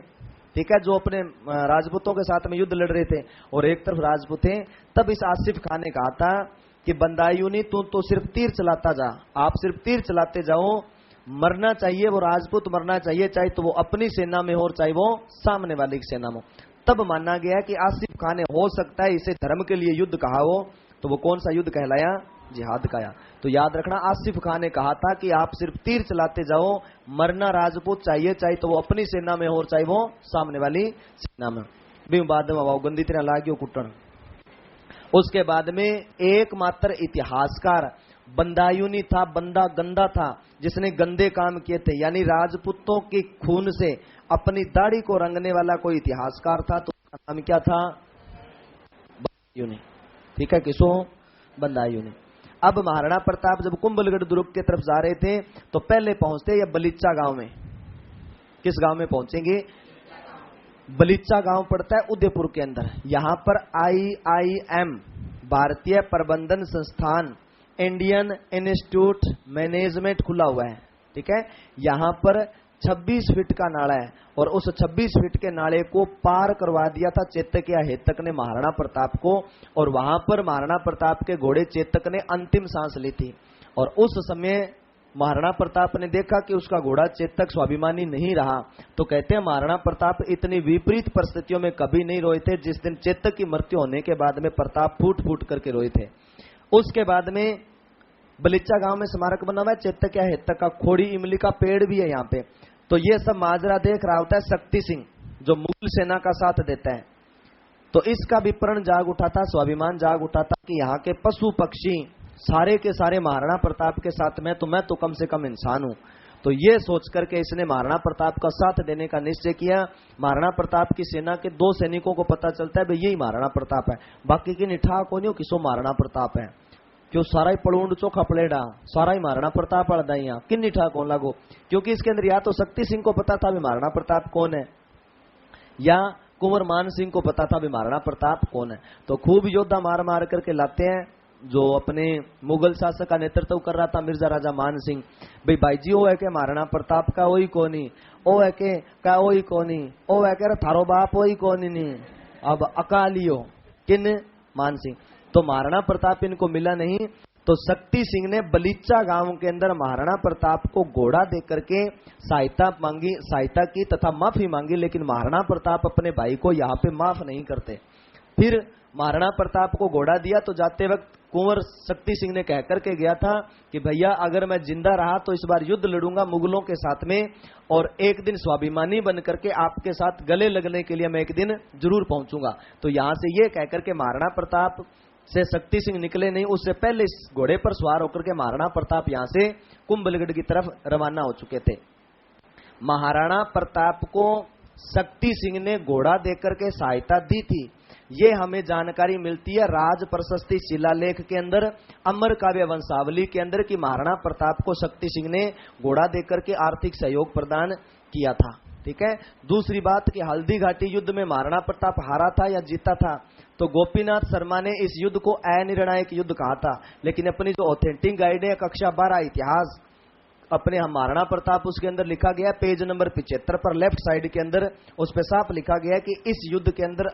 ठीक है, जो अपने राजपूतों के साथ में युद्ध लड़ रहे थे, और एक तरफ राजपूत थे। तब इस आसिफ खान ने कहा था कि बंदायूनी तू तो सिर्फ तीर चलाता जा, आप सिर्फ तीर चलाते जाओ, मरना चाहिए वो राजपूत, मरना चाहिए चाहे तो वो अपनी सेना में हो और चाहे वो सामने वाले की सेना में। तब माना गया कि आसिफ खान ने हो सकता है इसे धर्म के लिए युद्ध कहा हो, तो वो कौन सा युद्ध कहलाया? जिहाद का। तो याद रखना आसिफ खान ने कहा था कि आप सिर्फ तीर चलाते जाओ, मरना राजपूत चाहिए चाहे तो वो अपनी सेना में हो और चाहे वो सामने वाली सेना में। भी बाद में गंदी तरह लागियो कुटन। उसके बाद में एकमात्र इतिहासकार बंदायूनी था, बंदा गंदा था, जिसने गंदे काम किए थे, यानी राजपूतों के खून से अपनी दाढ़ी को रंगने वाला कोई इतिहासकार था, तो उसका नाम क्या था? बंदायूनी, ठीक है, किसो? बंदायूनी। अब महाराणा प्रताप जब कुंभलगढ़ दुर्ग की तरफ जा रहे थे तो पहले पहुंचते या बलीचा गांव में। किस गांव में पहुंचेंगे? बलीचा गांव पड़ता है उदयपुर के अंदर। यहां पर IIM भारतीय प्रबंधन संस्थान, इंडियन इंस्टीट्यूट मैनेजमेंट खुला हुआ है, ठीक है। यहां पर 26 फीट का नाला है और उस 26 फीट के नाले को पार करवा दिया था चेतक या हेतक ने महाराणा प्रताप को, और वहां पर महाराणा प्रताप के घोड़े चेतक ने अंतिम सांस ली थी। और उस समय महाराणा प्रताप ने देखा कि उसका घोड़ा चेतक स्वाभिमानी नहीं रहा, तो कहते हैं महाराणा प्रताप इतनी विपरीत परिस्थितियों में कभी नहीं रोए थे जिस दिन चेतक की मृत्यु होने के बाद में प्रताप फूट फूट करके रोए थे। उसके बाद में बलीचा गांव में स्मारक बना हुआ है चेतक या हेतक का, खोड़ी इमली का पेड़ भी है यहाँ पे। तो ये सब माजरा देख रहा होता है शक्ति सिंह, जो मुगल सेना का साथ देता है। तो इसका विपरण जाग उठा था, स्वाभिमान जाग उठा था कि यहाँ के पशु पक्षी सारे के सारे महाराणा प्रताप के साथ में, तो मैं तो कम से कम इंसान हूं। तो ये सोच करके इसने महाराणा प्रताप का साथ देने का निश्चय किया। महाराणा प्रताप की सेना के 2 सैनिकों को पता चलता है भाई यही महाराणा प्रताप है, बाकी की निठा को नहीं किसो महाराणा प्रताप है, क्यों सारा ही पड़ूंड चोखा पड़ेड़ा, सारा ही महाराणा प्रताप अड़दाइया किन निठा कौन लागो, क्योंकि इसके अंदर या तो शक्ति सिंह को पता था भी महाराणा प्रताप कौन है, या कुंवर मान सिंह को पता था भी महाराणा प्रताप कौन है। तो खूब योद्धा मार मार करके लाते हैं। जो अपने मुगल शासक का नेतृत्व कर रहा था मिर्जा राजा मान सिंह, भाई जी वो है के महाराणा प्रताप का वही कोनी, ओ है के का वही कोनी, ओ है के थारो बाप वही कोनी नहीं, अब अकालियो किन मान सिंह। तो महाराणा प्रताप इनको मिला नहीं, तो शक्ति सिंह ने बलीचा गांव के अंदर महाराणा प्रताप को घोड़ा दे करके सहायता की तथा माफी मांगी, लेकिन महाराणा प्रताप अपने भाई को यहाँ पे माफ नहीं करते। फिर महाराणा प्रताप को घोड़ा दिया तो जाते वक्त कुंवर शक्ति सिंह ने कह करके गया था कि भैया अगर मैं जिंदा रहा तो इस बार युद्ध लड़ूंगा मुगलों के साथ में, और एक दिन स्वाभिमानी बन करके आपके साथ गले लगने के लिए मैं एक दिन जरूर पहुंचूंगा। तो यहां से ये कह करके महाराणा प्रताप से शक्ति सिंह निकले नहीं, उससे पहले इस घोड़े पर सवार होकर के महाराणा प्रताप यहां से कुंभलगढ़ की तरफ रवाना हो चुके थे। महाराणा प्रताप को शक्ति सिंह ने घोड़ा देकर के सहायता दी थी, ये हमें जानकारी मिलती है राज प्रशस्ति शिलालेख के अंदर, अमर काव्य वंशावली के अंदर, कि महाराणा प्रताप को शक्ति सिंह ने घोड़ा देकर के आर्थिक सहयोग प्रदान किया था। ठीक है। दूसरी बात कि हल्दी घाटी युद्ध में महाराणा प्रताप हारा था या जीता था, तो गोपीनाथ शर्मा ने इस युद्ध को अनिर्णायक युद्ध कहा था, लेकिन अपनी जो ऑथेंटिक गाइड है कक्षा 12 इतिहास अपने हम महाराणा प्रताप, उसके अंदर लिखा गया पेज नंबर 75 पर लेफ्ट साइड के अंदर उस पर साफ लिखा गया कि इस युद्ध के अंदर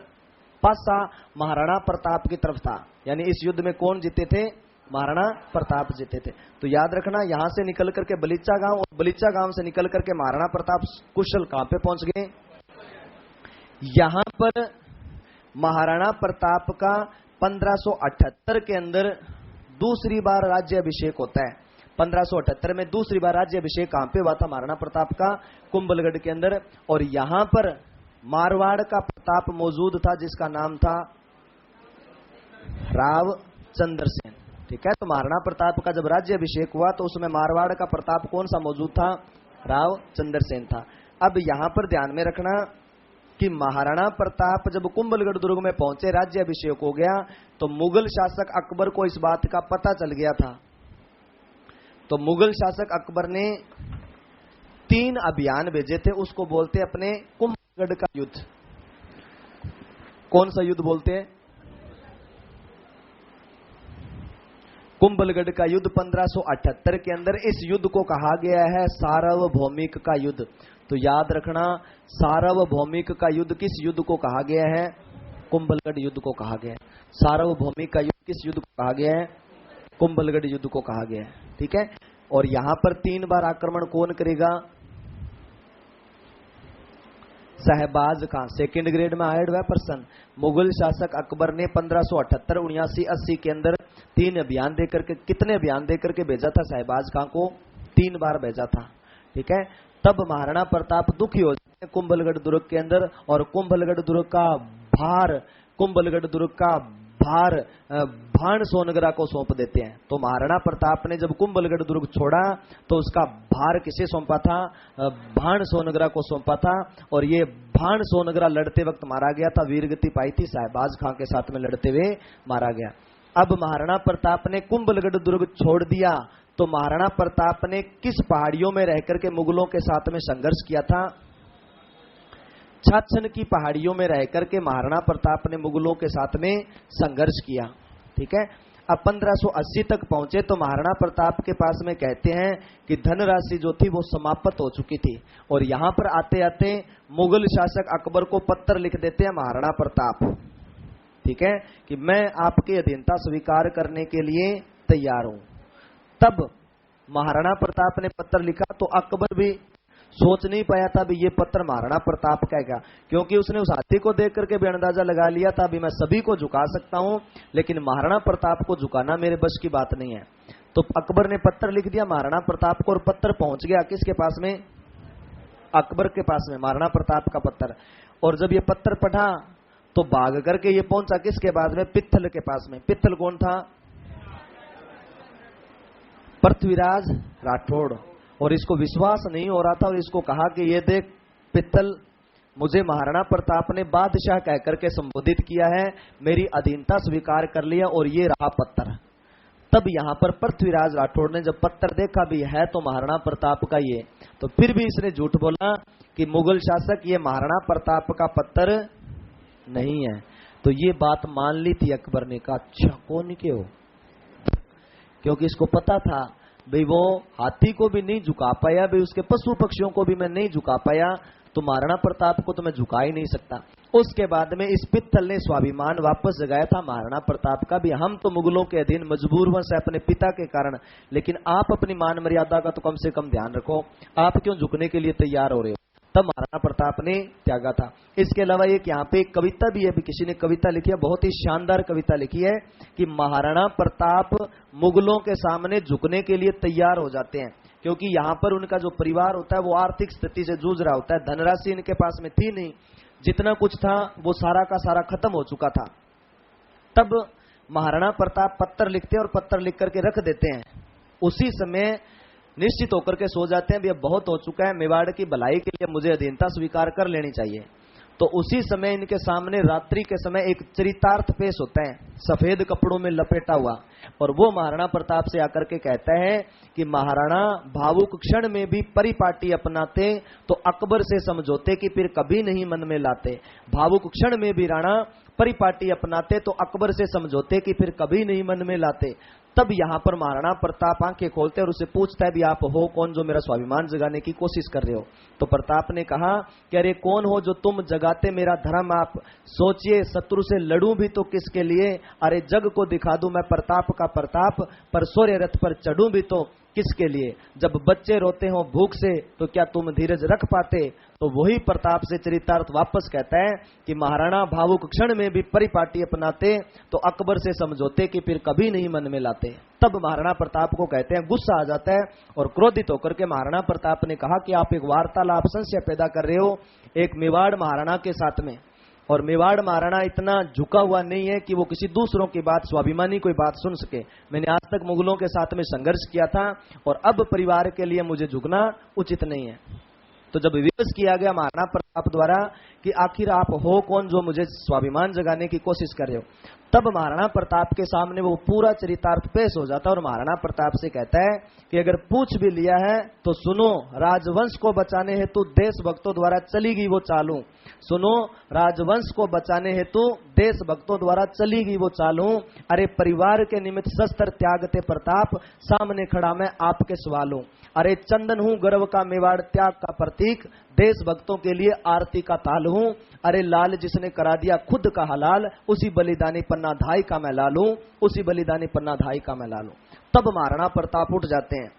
पासा महाराणा प्रताप की तरफ था, यानी इस युद्ध में कौन जीते थे, महाराणा प्रताप जीते थे। तो याद रखना, यहां से निकल करके बलीचा गांव, और बलीचा गांव से निकल करके महाराणा प्रताप कुशल कहां पे पहुंच गए, यहां पर महाराणा प्रताप का 1578 के अंदर दूसरी बार राज्याभिषेक होता है। 1578 में दूसरी बार राज्याभिषेक कहां पे हुआ था, महाराणा प्रताप का कुंभलगढ़ के अंदर, और यहां पर मारवाड़ का प्रताप मौजूद था जिसका नाम था राव चंद्रसेन। ठीक है। तो महाराणा प्रताप का जब राज्याभिषेक हुआ तो उसमें मारवाड़ का प्रताप कौन सा मौजूद था, राव चंद्रसेन था। अब यहां पर ध्यान में रखना कि महाराणा प्रताप जब कुंभलगढ़ दुर्ग में पहुंचे, राज्याभिषेक हो गया, तो मुगल शासक अकबर को इस बात का पता चल गया था। तो मुगल शासक अकबर ने 3 अभियान भेजे थे, उसको बोलते अपने कुंभलगढ़ का युद्ध। कौन सा युद्ध बोलते हैं, कुंभलगढ़ का युद्ध 1578 के अंदर इस युद्ध को कहा गया है सार्वभौमिक का युद्ध। तो याद रखना, सार्वभौमिक का युद्ध किस युद्ध को कहा गया है, कुंभलगढ़ युद्ध को कहा गया है। सार्वभौमिक का युद्ध किस युद्ध को कहा गया है, कुंभलगढ़ युद्ध को कहा गया है। ठीक है। और यहां पर 3 बार आक्रमण कौन करेगा, शहबाज खान, सेकंड ग्रेड में आया हुआ पर्सन। मुगल शासक अकबर ने 1578, 79, 80 के अंदर 3 अभियान देकर के, कितने अभियान देकर के भेजा था शहबाज खान को, 3 बार भेजा था। ठीक है। तब महाराणा प्रताप दुखी हो जाते हैं कुंभलगढ़ दुर्ग के अंदर, और कुंभलगढ़ दुर्ग का भार भाण सोनगरा को सौंप देते हैं। तो महाराणा प्रताप ने जब कुंभलगढ़ दुर्ग छोड़ा तो उसका भार किसे सौंपा था, भाण सोनगरा को सौंपा था, और ये भाण सोनगरा लड़ते वक्त मारा गया था, वीरगति पाई थी, शहबाज खां के साथ में लड़ते हुए मारा गया। अब महाराणा प्रताप ने कुंभलगढ़ दुर्ग छोड़ दिया, तो महाराणा प्रताप ने किस पहाड़ियों में रहकर के मुगलों के साथ में संघर्ष किया था, छाछन की पहाड़ियों में रहकर के महाराणा प्रताप ने मुगलों के साथ में संघर्ष किया। ठीक है। अब 1580 तक पहुंचे तो महाराणा प्रताप के पास में कहते हैं कि धनराशि जो थी वो समाप्त हो चुकी थी, और यहां पर आते आते मुगल शासक अकबर को पत्र लिख देते हैं महाराणा प्रताप। ठीक है, कि मैं आपकी अधीनता स्वीकार करने के लिए तैयार हूं। तब महाराणा प्रताप ने पत्र लिखा तो अकबर भी सोच नहीं पाया था भी ये पत्र महाराणा प्रताप का क्या, क्योंकि उसने उस हाथी को देख करके भी अंदाजा लगा लिया था भी मैं सभी को झुका सकता हूं, लेकिन महाराणा प्रताप को झुकाना मेरे बस की बात नहीं है। तो अकबर ने पत्र लिख दिया महाराणा प्रताप को, और पत्र पहुंच गया किसके पास में, अकबर के पास में, महाराणा प्रताप का पत्र। और जब ये पत्र पढ़ा तो भाग करके ये पहुंचा किसके पास में? पित्तल के पास में। पित्तल कौन था? पृथ्वीराज राठौड़। और इसको विश्वास नहीं हो रहा था और इसको कहा कि ये देख पित्तल, मुझे महाराणा प्रताप ने बादशाह कह करके संबोधित किया है, मेरी अधीनता स्वीकार कर लिया और ये रहा पत्थर। तब यहां पर पृथ्वीराज राठौड़ ने जब पत्थर देखा भी है तो महाराणा प्रताप का ये, तो फिर भी इसने झूठ बोला कि मुगल शासक ये महाराणा प्रताप का पत्थर नहीं है। तो ये बात मान ली थी अकबर ने, कहा अच्छा कौन के हो, क्योंकि इसको पता था भाई वो हाथी को भी नहीं झुका पाया, भाई उसके पशु पक्षियों को भी मैं नहीं झुका पाया, तो महाराणा प्रताप को तो मैं झुका ही नहीं सकता। उसके बाद में इस पित्तल ने स्वाभिमान वापस जगाया था महाराणा प्रताप का भी, हम तो मुगलों के अधीन मजबूर वश है अपने पिता के कारण, लेकिन आप अपनी मान मर्यादा का तो कम से कम ध्यान रखो, आप क्यों झुकने के लिए तैयार हो रहे हो। तब महाराणा प्रताप ने त्यागा था। इसके अलावा एक यहाँ पे एक कविता भी है, भी किसी ने कविता लिखी है, बहुत ही शानदार कविता लिखी है कि महाराणा प्रताप मुगलों के सामने झुकने के लिए तैयार हो जाते हैं, क्योंकि यहाँ पर उनका जो परिवार होता है वो आर्थिक स्थिति से जूझ रहा होता है, धनराशि इनके पास में थी नहीं, जितना कुछ था वो सारा का सारा खत्म हो चुका था। तब महाराणा प्रताप पत्थर लिखते हैं और पत्थर लिख करके रख देते हैं, उसी समय निश्चित होकर के सो जाते हैं भी अब बहुत हो चुका है, मेवाड़ की भलाई के लिए मुझे अधीनता स्वीकार कर लेनी चाहिए। तो उसी समय इनके सामने रात्रि के समय एक चरितार्थ पेश होता है, सफेद कपड़ों में लपेटा हुआ, और वो महाराणा प्रताप से आकर के कहता है कि महाराणा भावुक क्षण में भी परिपाटी अपनाते तो अकबर से समझौते की फिर कभी नहीं मन में लाते। भावुक क्षण में भी राणा परिपाटी अपनाते तो अकबर से समझौते की फिर कभी नहीं मन में लाते। तब यहां पर महाराणा प्रताप आंखें खोलते और उसे पूछता है भी आप हो कौन जो मेरा स्वाभिमान जगाने की कोशिश कर रहे हो। तो प्रताप ने कहा कि अरे कौन हो जो तुम जगाते मेरा धर्म, आप सोचिए शत्रु से लड़ूं भी तो किसके लिए, अरे जग को दिखा दूं मैं प्रताप का प्रताप, पर सूर्य रथ पर चढ़ूं भी तो किसके लिए। जब बच्चे रोते हो भूख से तो क्या तुम धीरज रख पाते। तो वही प्रताप से चरितार्थ वापस कहता है कि महाराणा भावुक क्षण में भी परिपाटी अपनाते तो अकबर से समझौते कि फिर कभी नहीं मन में लाते। तब महाराणा प्रताप को कहते हैं गुस्सा आ जाता है और क्रोधित होकर के महाराणा प्रताप ने कहा कि आप एक वार्तालाप संशय पैदा कर रहे हो एक मेवाड़ महाराणा के साथ में, और मेवाड़ महाराणा इतना झुका हुआ नहीं है कि वो किसी दूसरों की बात, स्वाभिमानी कोई बात सुन सके। मैंने आज तक मुगलों के साथ में संघर्ष किया था और अब परिवार के लिए मुझे झुकना उचित नहीं है। तो जब विवश किया गया महाराणा प्रताप द्वारा कि आखिर आप हो कौन जो मुझे स्वाभिमान जगाने की कोशिश कर रहे हो, तब महाराणा प्रताप के सामने वो पूरा चरितार्थ पेश हो जाता है और महाराणा प्रताप से कहता है कि अगर पूछ भी लिया है तो सुनो, राजवंश को बचाने हेतु देशभक्तों द्वारा चली गई वो चालू, सुनो राजवंश को बचाने हेतु देशभक्तों द्वारा चली गई वो चालू, अरे परिवार के निमित्त शस्त्र त्यागते प्रताप, सामने खड़ा मैं आपके सवाल हूं, अरे चंदन हूं गर्व का मेवाड़ त्याग का प्रतीक, देशभक्तों के लिए आरती का ताल हूं, अरे लाल जिसने करा दिया खुद का हलाल, उसी बलिदानी पन्ना धाई का मैं लालू, उसी बलिदानी पन्ना धाई का मैं लालू। तब महाराणा प्रताप उठ जाते हैं,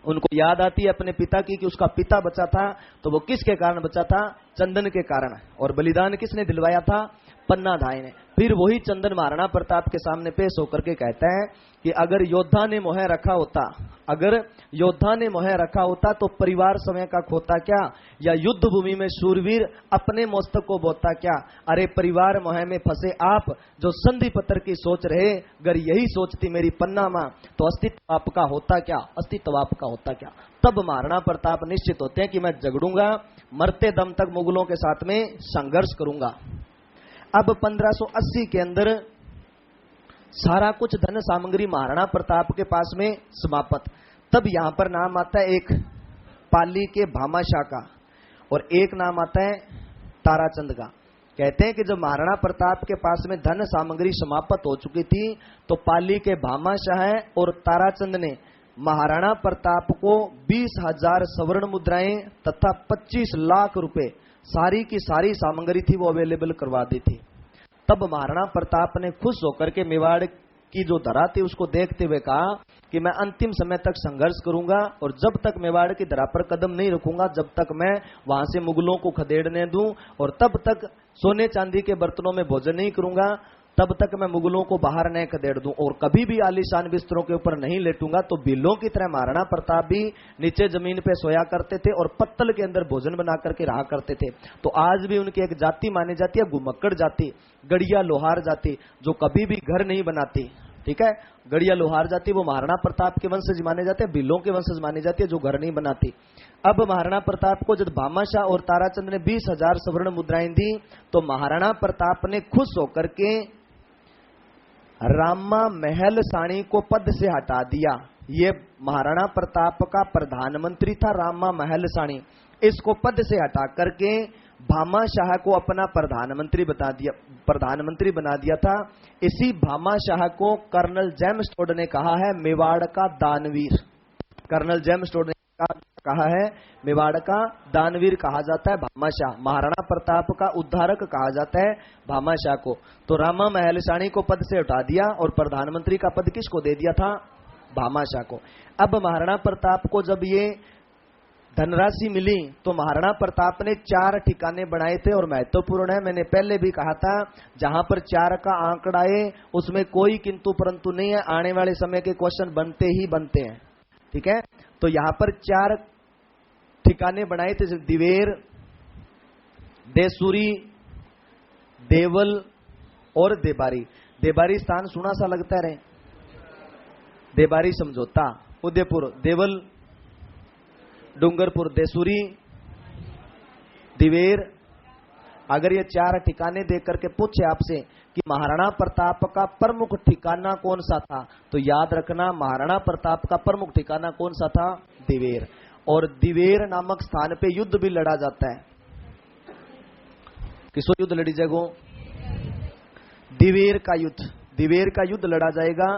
उनको याद आती है अपने पिता की कि उसका पिता बचा था, तो वो किसके कारण बचा था? चंदन के कारण। और बलिदान किसने दिलवाया था? पन्ना धाई ने। फिर वही चंदन महाराणा प्रताप के सामने पेश होकर के कहता है कि अगर योद्धा ने मोह रखा होता, अगर योद्धा ने मोह रखा होता तो परिवार समय का खोता क्या, या युद्ध भूमि में शूरवीर अपने मस्तक को बोता क्या। अरे परिवार मोह में फंसे आप जो संधि पत्र की सोच रहे, अगर यही सोचती मेरी पन्ना मां तो अस्तित्व आपका होता क्या, अस्तित्व आपका होता क्या। तब महाराणा प्रताप निश्चित होते हैं कि मैं झगड़ूंगा, मरते दम तक मुगलों के साथ में संघर्ष करूंगा। अब 1580 के अंदर सारा कुछ धन सामग्री महाराणा प्रताप के पास में समाप्त। तब यहां पर नाम आता है एक पाली के भामाशाह का और एक नाम आता है ताराचंद का। कहते हैं कि जब महाराणा प्रताप के पास में धन सामग्री समाप्त हो चुकी थी तो पाली के भामाशाह और ताराचंद ने महाराणा प्रताप को 20,000 स्वर्ण मुद्राएं तथा 25 लाख रुपए सारी की सारी सामग्री थी वो अवेलेबल करवा दी थी। तब महाराणा प्रताप ने खुश होकर के मेवाड़ की जो धरा थी उसको देखते हुए कहा कि मैं अंतिम समय तक संघर्ष करूंगा और जब तक मेवाड़ की धरा पर कदम नहीं रखूंगा, जब तक मैं वहां से मुगलों को खदेड़ने दूं, और तब तक सोने चांदी के बर्तनों में भोजन नहीं करूंगा। तब तक मैं मुगलों को बाहर न खदेड़ दूं और कभी भी आलीशान बिस्तरों के ऊपर नहीं लेटूंगा। तो बिल्लों की तरह महाराणा प्रताप भी नीचे जमीन पे सोया करते थे और पत्तल के अंदर भोजन बना करके रहा करते थे। तो आज भी उनकी एक जाति मानी जाती है, घुमक्कड़ जाति, गड़िया लोहार जाति, जो कभी भी घर नहीं बनाती। ठीक है, गड़िया लोहार जाति वो महाराणा प्रताप के वंशज माने जाते हैं, बिल्लों के वंशज मानी जाती है, जो घर नहीं बनाती। अब महाराणा प्रताप को जब भामाशाह और ताराचंद ने 20,000 स्वर्ण मुद्राएं दी तो महाराणा प्रताप ने खुश होकर के रामा महल साणी को पद से हटा दिया। ये महाराणा प्रताप का प्रधानमंत्री था रामा महल साणी, इसको पद से हटा करके भामाशाह को अपना प्रधानमंत्री बना दिया था। इसी भामाशाह को कर्नल जेम्स टोड ने कहा है मेवाड़ का दानवीर। कर्नल जेम्स टोड ने कहा है मेवाड़ का दानवीर कहा जाता है भामाशाह, महाराणा प्रताप का उद्धारक कहा जाता है भामाशाह को। तो रामा महल साणी को पद से हटा दिया और प्रधानमंत्री का पद किसको दे दिया था? भामाशाह को। अब महाराणा प्रताप को जब ये धनराशि मिली तो महाराणा प्रताप ने 4 ठिकाने बनाए थे और महत्वपूर्ण है, मैंने पहले भी कहा था, जहां पर 4 का आंकड़ा है उसमें कोई किंतु परंतु नहीं है, आने वाले समय के क्वेश्चन बनते ही बनते हैं। ठीक है, तो यहां पर 4 ठिकाने बनाए थे, दिवेर, देसूरी, देवल और देबारी। देबारी स्थान सुना सा लगता है, देबारी समझौता, उदयपुर, देवल डूंगरपुर, देसूरी, दिवेर। अगर ये 4 ठिकाने देख करके पूछे आपसे कि महाराणा प्रताप का प्रमुख ठिकाना कौन सा था, तो याद रखना महाराणा प्रताप का प्रमुख ठिकाना कौन सा था? दिवेर। और दिवेर नामक स्थान पे युद्ध भी लड़ा जाता है। किसो युद्ध लड़ी जाएगा? दिवेर का युद्ध। दिवेर का युद्ध लड़ा जाएगा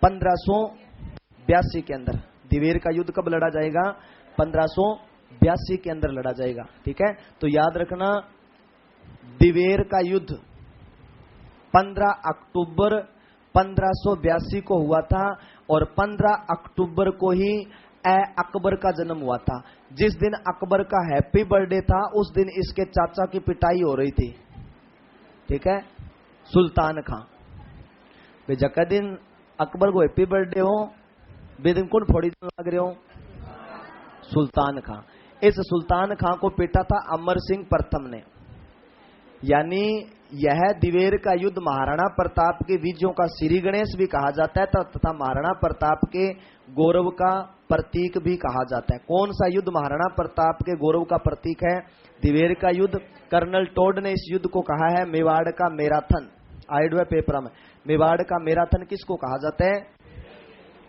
1582 के अंदर। दिवेर का युद्ध कब लड़ा जाएगा? 1582 के अंदर लड़ा जाएगा। ठीक है, तो याद रखना दिवेर का युद्ध 15 अक्टूबर 1582 को हुआ था और 15 अक्टूबर को ही अकबर का जन्म हुआ था। जिस दिन अकबर का हैप्पी बर्थडे था उस दिन इसके चाचा की पिटाई हो रही थी। ठीक है, सुल्तान खां वे जका दिन अकबर को हैप्पी बर्थडे हो बेदिन कौन फोड़ी लग रहे हो? सुल्तान खां। इस सुल्तान खां को पीटा था अमर सिंह प्रथम ने। यानी यह दिवेर का युद्ध महाराणा प्रताप के विजयों का श्री गणेश भी कहा जाता है तथा महाराणा प्रताप के गौरव का प्रतीक भी कहा जाता है। कौन सा युद्ध महाराणा प्रताप के गौरव का प्रतीक है? दिवेर का युद्ध। कर्नल टोड ने इस युद्ध को कहा है मेवाड़ का मैराथन। आइड हुआ पेपर में, मेवाड़ का मैराथन किसको कहा जाता है?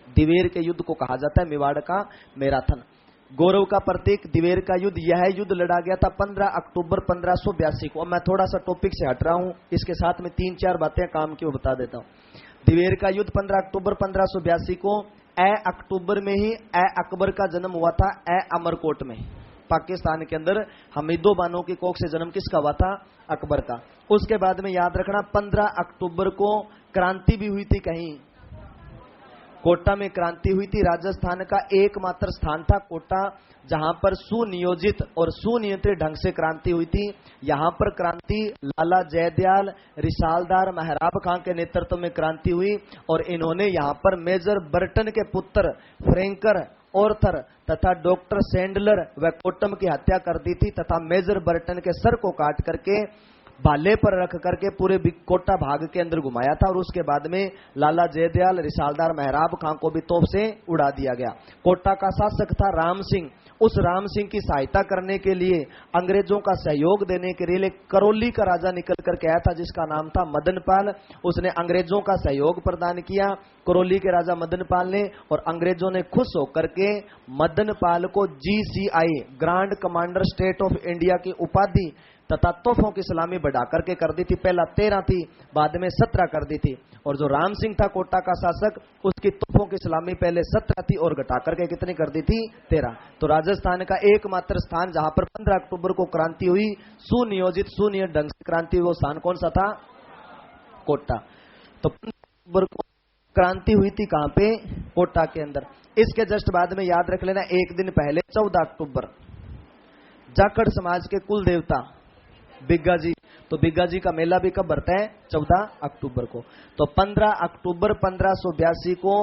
दिवेर के युद्ध को कहा जाता है मेवाड़ का मैराथन। गौरव का प्रतीक दिवेर का युद्ध। यह युद्ध लड़ा गया था 15 अक्टूबर 1582 को। अब मैं थोड़ा सा टॉपिक से हट रहा हूं, इसके साथ में 3-4 बातें काम की बता देता हूं। दिवेर का युद्ध 15 अक्टूबर 1582 को अक्टूबर में ही अकबर का जन्म हुआ था अमरकोट में, पाकिस्तान के अंदर। हमीदो बानो की कोख से जन्म किसका हुआ था? अकबर का। उसके बाद में याद रखना 15 अक्टूबर को क्रांति भी हुई थी कहीं, कोटा में क्रांति हुई थी। राजस्थान का एकमात्र स्थान था कोटा जहां पर सुनियोजित और सुनियंत्रित ढंग से क्रांति हुई थी। यहां पर क्रांति लाला जयदयाल, रिसालदार मेहराब खां के नेतृत्व में क्रांति हुई और इन्होंने यहां पर मेजर बर्टन के पुत्र फ्रैंकर ऑर्थर तथा डॉक्टर सैंडलर व कोटम की हत्या कर दी थी तथा मेजर बर्टन के सर को काट करके भाले पर रख करके पूरे कोटा भाग के अंदर घुमाया था और उसके बाद में लाला जयदयाल, रिसालदार मेहराब खां को भी तोप से उड़ा दिया गया। कोटा का शासक था राम सिंह। उस राम सिंह की सहायता करने के लिए, अंग्रेजों का सहयोग देने के लिए करौली का राजा निकल करके आया था जिसका नाम था मदनपाल। उसने अंग्रेजों का सहयोग प्रदान किया करौली के राजा मदनपाल ने, और अंग्रेजों ने खुश होकर के मदनपाल को GCI grand commander state of India की उपाधि तथा तोहफों की सलामी बढ़ा करके कर दी थी। पहला 13 थी, बाद में 17 कर दी थी। और जो राम सिंह था कोटा का शासक, उसकी तोहफों की सलामी पहले 17 थी और घटा करके कितनी कर दी थी? 13। तो राजस्थान का एकमात्र स्थान जहां पर 15 अक्टूबर को क्रांति हुई, सुनियोजित सुनियत ढंग से क्रांति हुई, वो स्थान कौन सा था? कोटा। तो 15 अक्टूबर को क्रांति हुई थी कहां पे? कोटा के अंदर। इसके जस्ट बाद में याद रख लेना, एक दिन पहले 14 अक्टूबर जाखड़ समाज के कुल देवता बिग्गा जी तो बिग्गा जी का मेला भी कब भरता है? 14 अक्टूबर को। तो 15 अक्टूबर 1582 को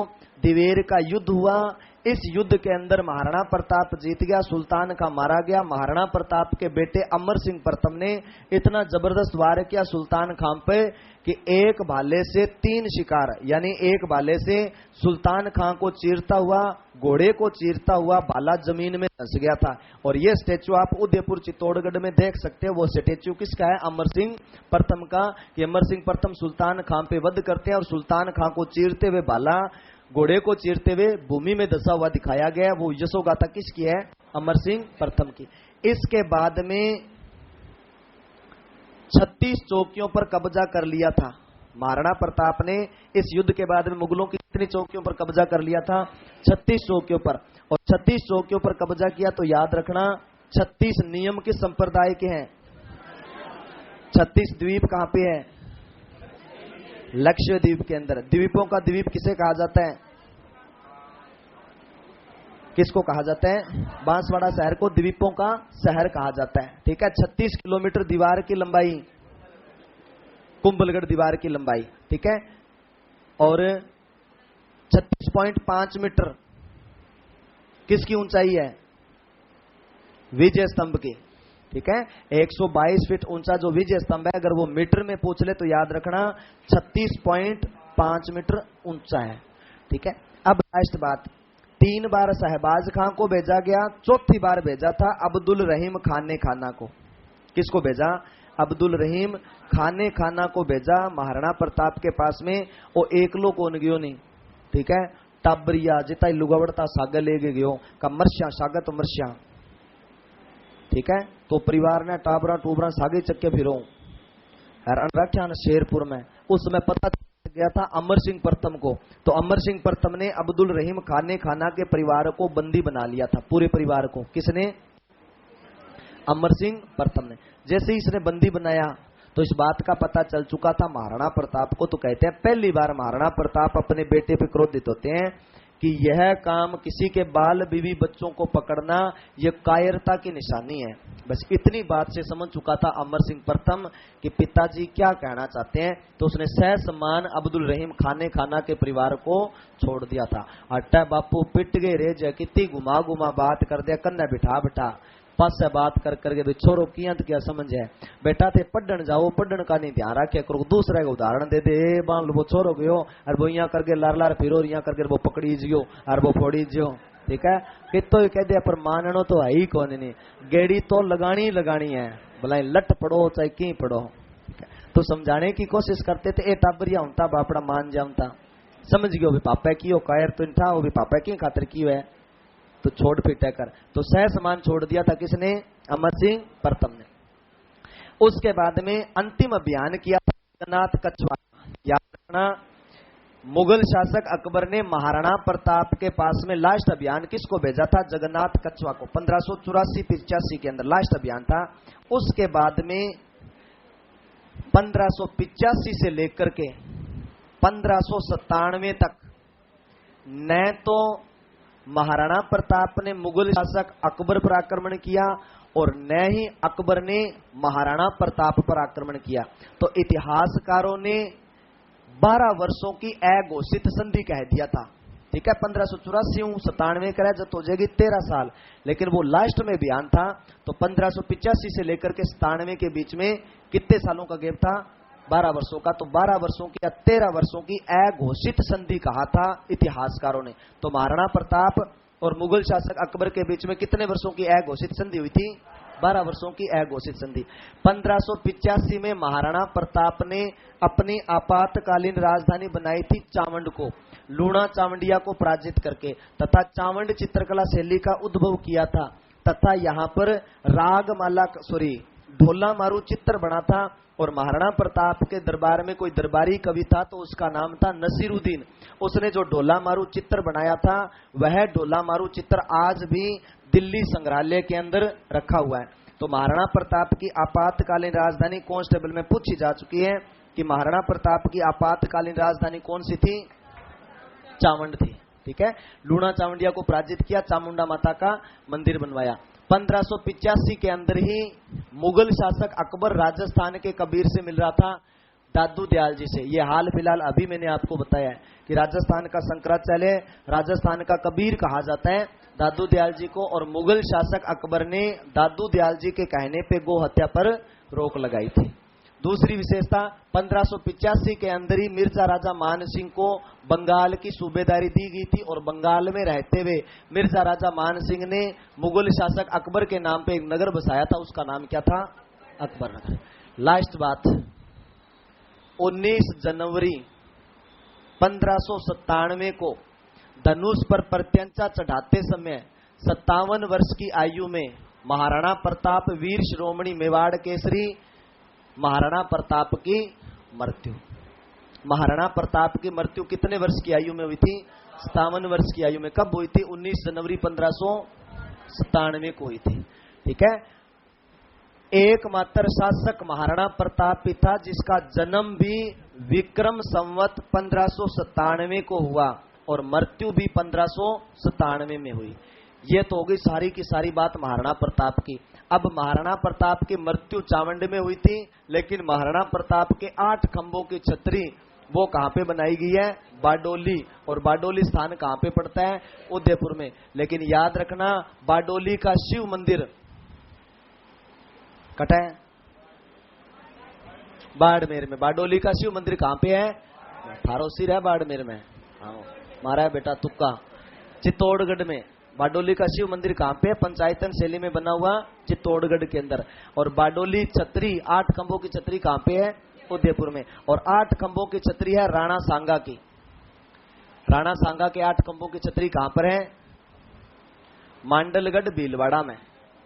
दिवेर का युद्ध हुआ। इस युद्ध के अंदर महाराणा प्रताप जीत गया, सुल्तान का मारा गया। महाराणा प्रताप के बेटे अमर सिंह प्रथम ने इतना जबरदस्त वार किया सुल्तान खान पे कि एक भाले से 3 शिकार, यानी एक भाले से सुल्तान खान को चीरता हुआ, घोड़े को चीरता हुआ भाला जमीन में धंस गया था। और ये स्टेचू आप उदयपुर चित्तौड़गढ़ में देख सकते हो। वो स्टेचू किसका है? अमर सिंह प्रथम का। कि अमर सिंह प्रथम सुल्तान खान पे वध करते हैं और सुल्तान खान को चीरते हुए भाला, घोड़े को चीरते हुए भूमि में धंसा हुआ दिखाया गया। वो यशोगाथा किसकी है? अमर सिंह प्रथम की। इसके बाद में 36 चौकियों पर कब्जा कर लिया था महाराणा प्रताप ने। इस युद्ध के बाद में मुगलों की कितनी चौकियों पर कब्जा कर लिया था? 36 चौकियों पर। और 36 चौकियों पर कब्जा किया तो याद रखना 36 नियम किस संप्रदाय के हैं? 36 द्वीप कहां पे है? लक्षद्वीप के अंदर। द्वीपों का द्वीप किसे कहा जाता है? किसको कहा जाता है? बांसवाड़ा शहर को द्वीपों का शहर कहा जाता है। ठीक है। 36 किलोमीटर दीवार की लंबाई, कुंभलगढ़ दीवार की लंबाई। ठीक है। और 36.5 मीटर किसकी ऊंचाई है? विजय स्तंभ की। ठीक है। 122 फीट ऊंचा जो विजय स्तंभ है, अगर वो मीटर में पूछ ले तो याद रखना 36.5 मीटर ऊंचा है। ठीक है। अब लास्ट बात, 3 बार शहबाज खान को भेजा गया, चौथी बार भेजा था अब्दुल रहीम खाने खाना को। किसको भेजा? अब्दुल रहीम खाने खाना को भेजा महाराणा प्रताप के पास में। वो एकलो को गयो नहीं। ठीक है। टाबरिया जिता लुगावड़ता सागर ले गयो का मरस्या सागत मरस्या। ठीक है। तो परिवार ने टाबरा टूबरा सागे चक्के फिरो रखा शेरपुर में। उस समय पता गया था अमर सिंह प्रथम को। तो अमर सिंह प्रथम ने अब्दुल रहीम खाने खाना के परिवार को बंदी बना लिया था, पूरे परिवार को। किसने? अमर सिंह प्रथम ने। जैसे ही इसने बंदी बनाया तो इस बात का पता चल चुका था महाराणा प्रताप को। तो कहते हैं पहली बार महाराणा प्रताप अपने बेटे पे क्रोधित होते हैं कि यह काम किसी के बाल बीवी बच्चों को पकड़ना यह कायरता की निशानी है। बस इतनी बात से समझ चुका था अमर सिंह प्रथम कि पिताजी क्या कहना चाहते हैं। तो उसने सहसमान अब्दुल रहीम खाने खाना के परिवार को छोड़ दिया था। अट्टा बापू पिट गए रे जय कितनी घुमा घुमा बात कर दिया, कन्ना बिठा बिठा पास से बात कर करके भाई छोरो किया तो क्या समझ है बेटा थे पढ़न जाओ, पढ़न का नहीं ध्यान रखे करो। दूसरा का उदाहरण दे दे मान लो वो छोरो गयो और वो यहाँ करके लार लार फिरो, यहाँ करके वो पकड़ी जियो और वो फोड़ी जियो। ठीक है। कि तो कह दिया पर माननो तो है ही कौन नहीं, गेड़ी तो लगानी लगानी है, भला लट पड़ो चाहे की पड़ो। तो समझाने की कोशिश करते थे। ए टाबरिया होता बापड़ा मान जाता, समझ गयो भी पापा की हो कायर तो इन था वो भी पापा की खातिर की है तो छोड़ फिटे कर। तो सह समान छोड़ दिया था किसने? अमर सिंह प्रथम ने। उसके बाद में अंतिम अभियान किया था जगन्नाथ कछवा। याद रखना मुगल शासक अकबर ने महाराणा प्रताप के पास में लास्ट अभियान किसको भेजा था? जगन्नाथ कछवा को। 1584-85 के अंदर लास्ट अभियान था। उसके बाद में 1585 से लेकर के 1597 तक न तो महाराणा प्रताप ने मुगल शासक अकबर पर आक्रमण किया और न ही अकबर ने महाराणा प्रताप पर आक्रमण किया। तो इतिहासकारों ने 12 वर्षों की अघोषित संधि कह दिया था। ठीक है। 1584-97 करे जब हो जाएगी 13 साल, लेकिन वो लास्ट में बयान था। तो 1585 से लेकर के 97 के बीच में कितने सालों का गैप था? 12 वर्षों का। तो 12 वर्षों की या 13 वर्षों की अघोषित संधि कहा था इतिहासकारों ने। तो महाराणा प्रताप और मुगल शासक अकबर के बीच में कितने वर्षों की अघोषित संधि हुई थी? 12 वर्षों की अघोषित संधि। 1585 में महाराणा प्रताप ने अपनी आपातकालीन राजधानी बनाई थी चावंड को, लूणा चावंडिया को पराजित करके, तथा चावंड चित्रकला शैली का उद्भव किया था। तथा यहाँ पर रागमाला ढोला मारू चित्र बना था। और महाराणा प्रताप के दरबार में कोई दरबारी कवि था तो उसका नाम था नसीरुद्दीन। उसने जो ढोला मारू चित्र बनाया था वह ढोला मारू चित्र आज भी दिल्ली संग्रहालय के अंदर रखा हुआ है। तो महाराणा प्रताप की आपातकालीन राजधानी कांस्टेबल में पूछी जा चुकी है कि महाराणा प्रताप की आपातकालीन राजधानी कौन सी थी? चावंड थी। ठीक है। लूणा चावंडिया को पराजित किया, चामुंडा माता का मंदिर बनवाया। 1585 के अंदर ही मुगल शासक अकबर राजस्थान के कबीर से मिल रहा था, दादू दयाल जी से। ये हाल फिलहाल अभी मैंने आपको बताया है कि राजस्थान का शंकराचार्य, राजस्थान का कबीर कहा जाता है दादू दयाल जी को, और मुगल शासक अकबर ने दादू दयाल जी के कहने पे गो हत्या पर रोक लगाई थी। दूसरी विशेषता, 1585 के अंदर ही मिर्जा राजा मान सिंह को बंगाल की सूबेदारी दी गई थी, और बंगाल में रहते हुए मिर्जा राजा मान सिंह ने मुगल शासक अकबर के नाम पे एक नगर बसाया था, उसका नाम क्या था? अकबर नगर। लास्ट बात, 19 जनवरी 1597 को धनुष पर प्रत्यंचा चढ़ाते समय 57 वर्ष की आयु में महाराणा प्रताप वीर शिरोमणि मेवाड़ केसरी महाराणा प्रताप की मृत्यु। महाराणा प्रताप की मृत्यु कितने वर्ष की आयु में हुई थी? 57 वर्ष की आयु में। कब हुई थी? 19 जनवरी 1597 को हुई थी। ठीक है। एकमात्र शासक महाराणा प्रताप ही था जिसका जन्म भी विक्रम संवत 1597 को हुआ और मृत्यु भी 1597 में हुई। ये तो हो गई सारी की सारी बात महाराणा प्रताप की। अब महाराणा प्रताप की मृत्यु चावंड में हुई थी, लेकिन महाराणा प्रताप के 8 खंभों की छतरी वो कहां पे बनाई गई है? बारडोली। और बारडोली स्थान कहां पे पड़ता है? उदयपुर में। लेकिन याद रखना, बारडोली का शिव मंदिर कटा है बाड़मेर में। बारडोली का शिव मंदिर कहां पे है? थारो सिर है बाड़मेर में। हाँ, मारा है बेटा तुक्का। चित्तौड़गढ़ में बारडोली का शिव मंदिर कहां पे? पंचायतन शैली में बना हुआ चित्तौड़गढ़ के अंदर। और बारडोली छतरी 8 खंभों की छतरी कहां पे है? उदयपुर में। और 8 खंभों की छतरी है राणा सांगा की। राणा सांगा के 8 खंभों की छतरी कहां पर है? मांडलगढ़ भीलवाड़ा में।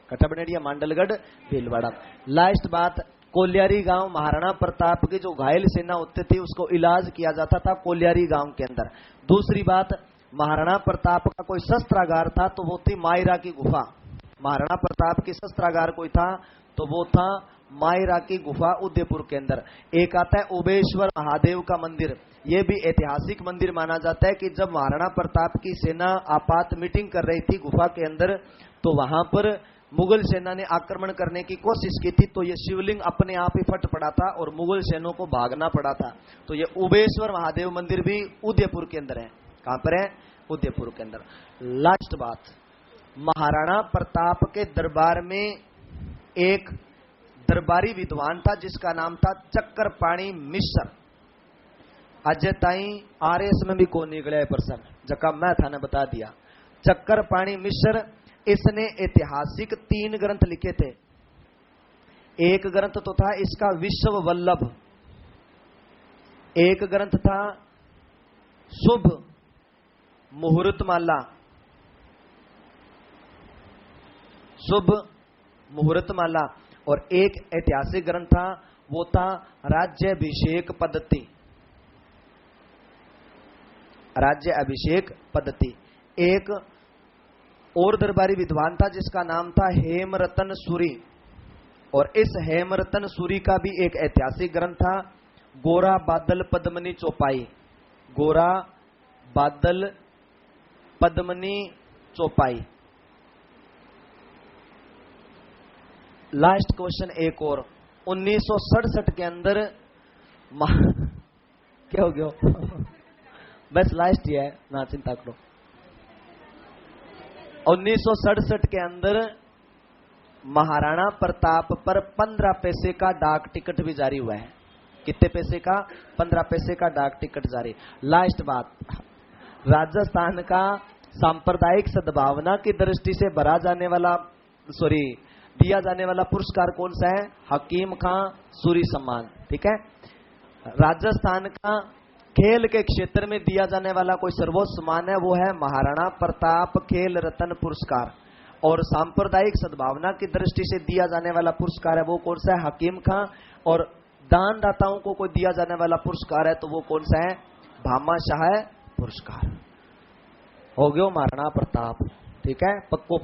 कटबनेड़िया मांडलगढ़ भीलवाड़ा। लास्ट बात, कोलियारी गांव महाराणा प्रताप की जो घायल सेना होती थी उसको इलाज किया जाता था कोलियारी गांव के अंदर। दूसरी बात, महाराणा प्रताप का कोई शस्त्रागार था तो वो थी मायरा की गुफा। महाराणा प्रताप की शस्त्रागार कोई था तो वो था मायरा की गुफा उदयपुर के अंदर। एक आता है उबेश्वर महादेव का मंदिर। ये भी ऐतिहासिक मंदिर माना जाता है कि जब महाराणा प्रताप की सेना आपात मीटिंग कर रही थी गुफा के अंदर, तो वहां पर मुगल सेना ने आक्रमण करने की कोशिश की थी, तो ये शिवलिंग अपने आप ही फट पड़ा था और मुगल सेनों को भागना पड़ा था। तो ये उबेश्वर महादेव मंदिर भी उदयपुर के अंदर है। कहां पर है? उदयपुर के अंदर। लास्ट बात, महाराणा प्रताप के दरबार में एक दरबारी विद्वान था जिसका नाम था चक्करपाणी मिश्र। अजय ताई आरएस में भी कौन निकला है पर्सन, जका मैं थाने बता दिया। चक्करपाणी मिश्र, इसने ऐतिहासिक 3 ग्रंथ लिखे थे। एक ग्रंथ तो था इसका विश्व वल्लभ, एक ग्रंथ था शुभ मुहूर्तमाला, शुभ मुहूर्तमाला, और एक ऐतिहासिक ग्रंथ था वो था राज्याभिषेक पद्धति। राज्य अभिषेक पद्धति। एक और दरबारी विद्वान था जिसका नाम था हेमरतन सूरी, और इस हेमरतन सूरी का भी एक ऐतिहासिक ग्रंथ था गोरा बादल पद्मनी चौपाई। गोरा बादल पद्मनी चौपाई। लास्ट क्वेश्चन एक और, 1967 के अंदर क्या हो गया? बस लास्ट ही है ना, चिंता करो। 1967 के अंदर महाराणा प्रताप पर 15 पैसे का डाक टिकट भी जारी हुआ है। कितने पैसे का? 15 पैसे का डाक टिकट जारी। लास्ट बात, राजस्थान का सांप्रदायिक सद्भावना की दृष्टि से भरा जाने वाला दिया जाने वाला पुरस्कार कौन सा है? हकीम खां सूरी सम्मान। ठीक है। राजस्थान का खेल के क्षेत्र में दिया जाने वाला कोई सर्वोच्च सम्मान है, वो है महाराणा प्रताप खेल रत्न पुरस्कार। और सांप्रदायिक सद्भावना की दृष्टि से दिया जाने वाला पुरस्कार है वो कौन सा है? हकीम खां। और दानदाताओं को कोई दिया जाने वाला पुरस्कार है तो वो कौन सा है? भामाशाह पुरस्कार। हो गया महाराणा प्रताप। ठीक है, पक्को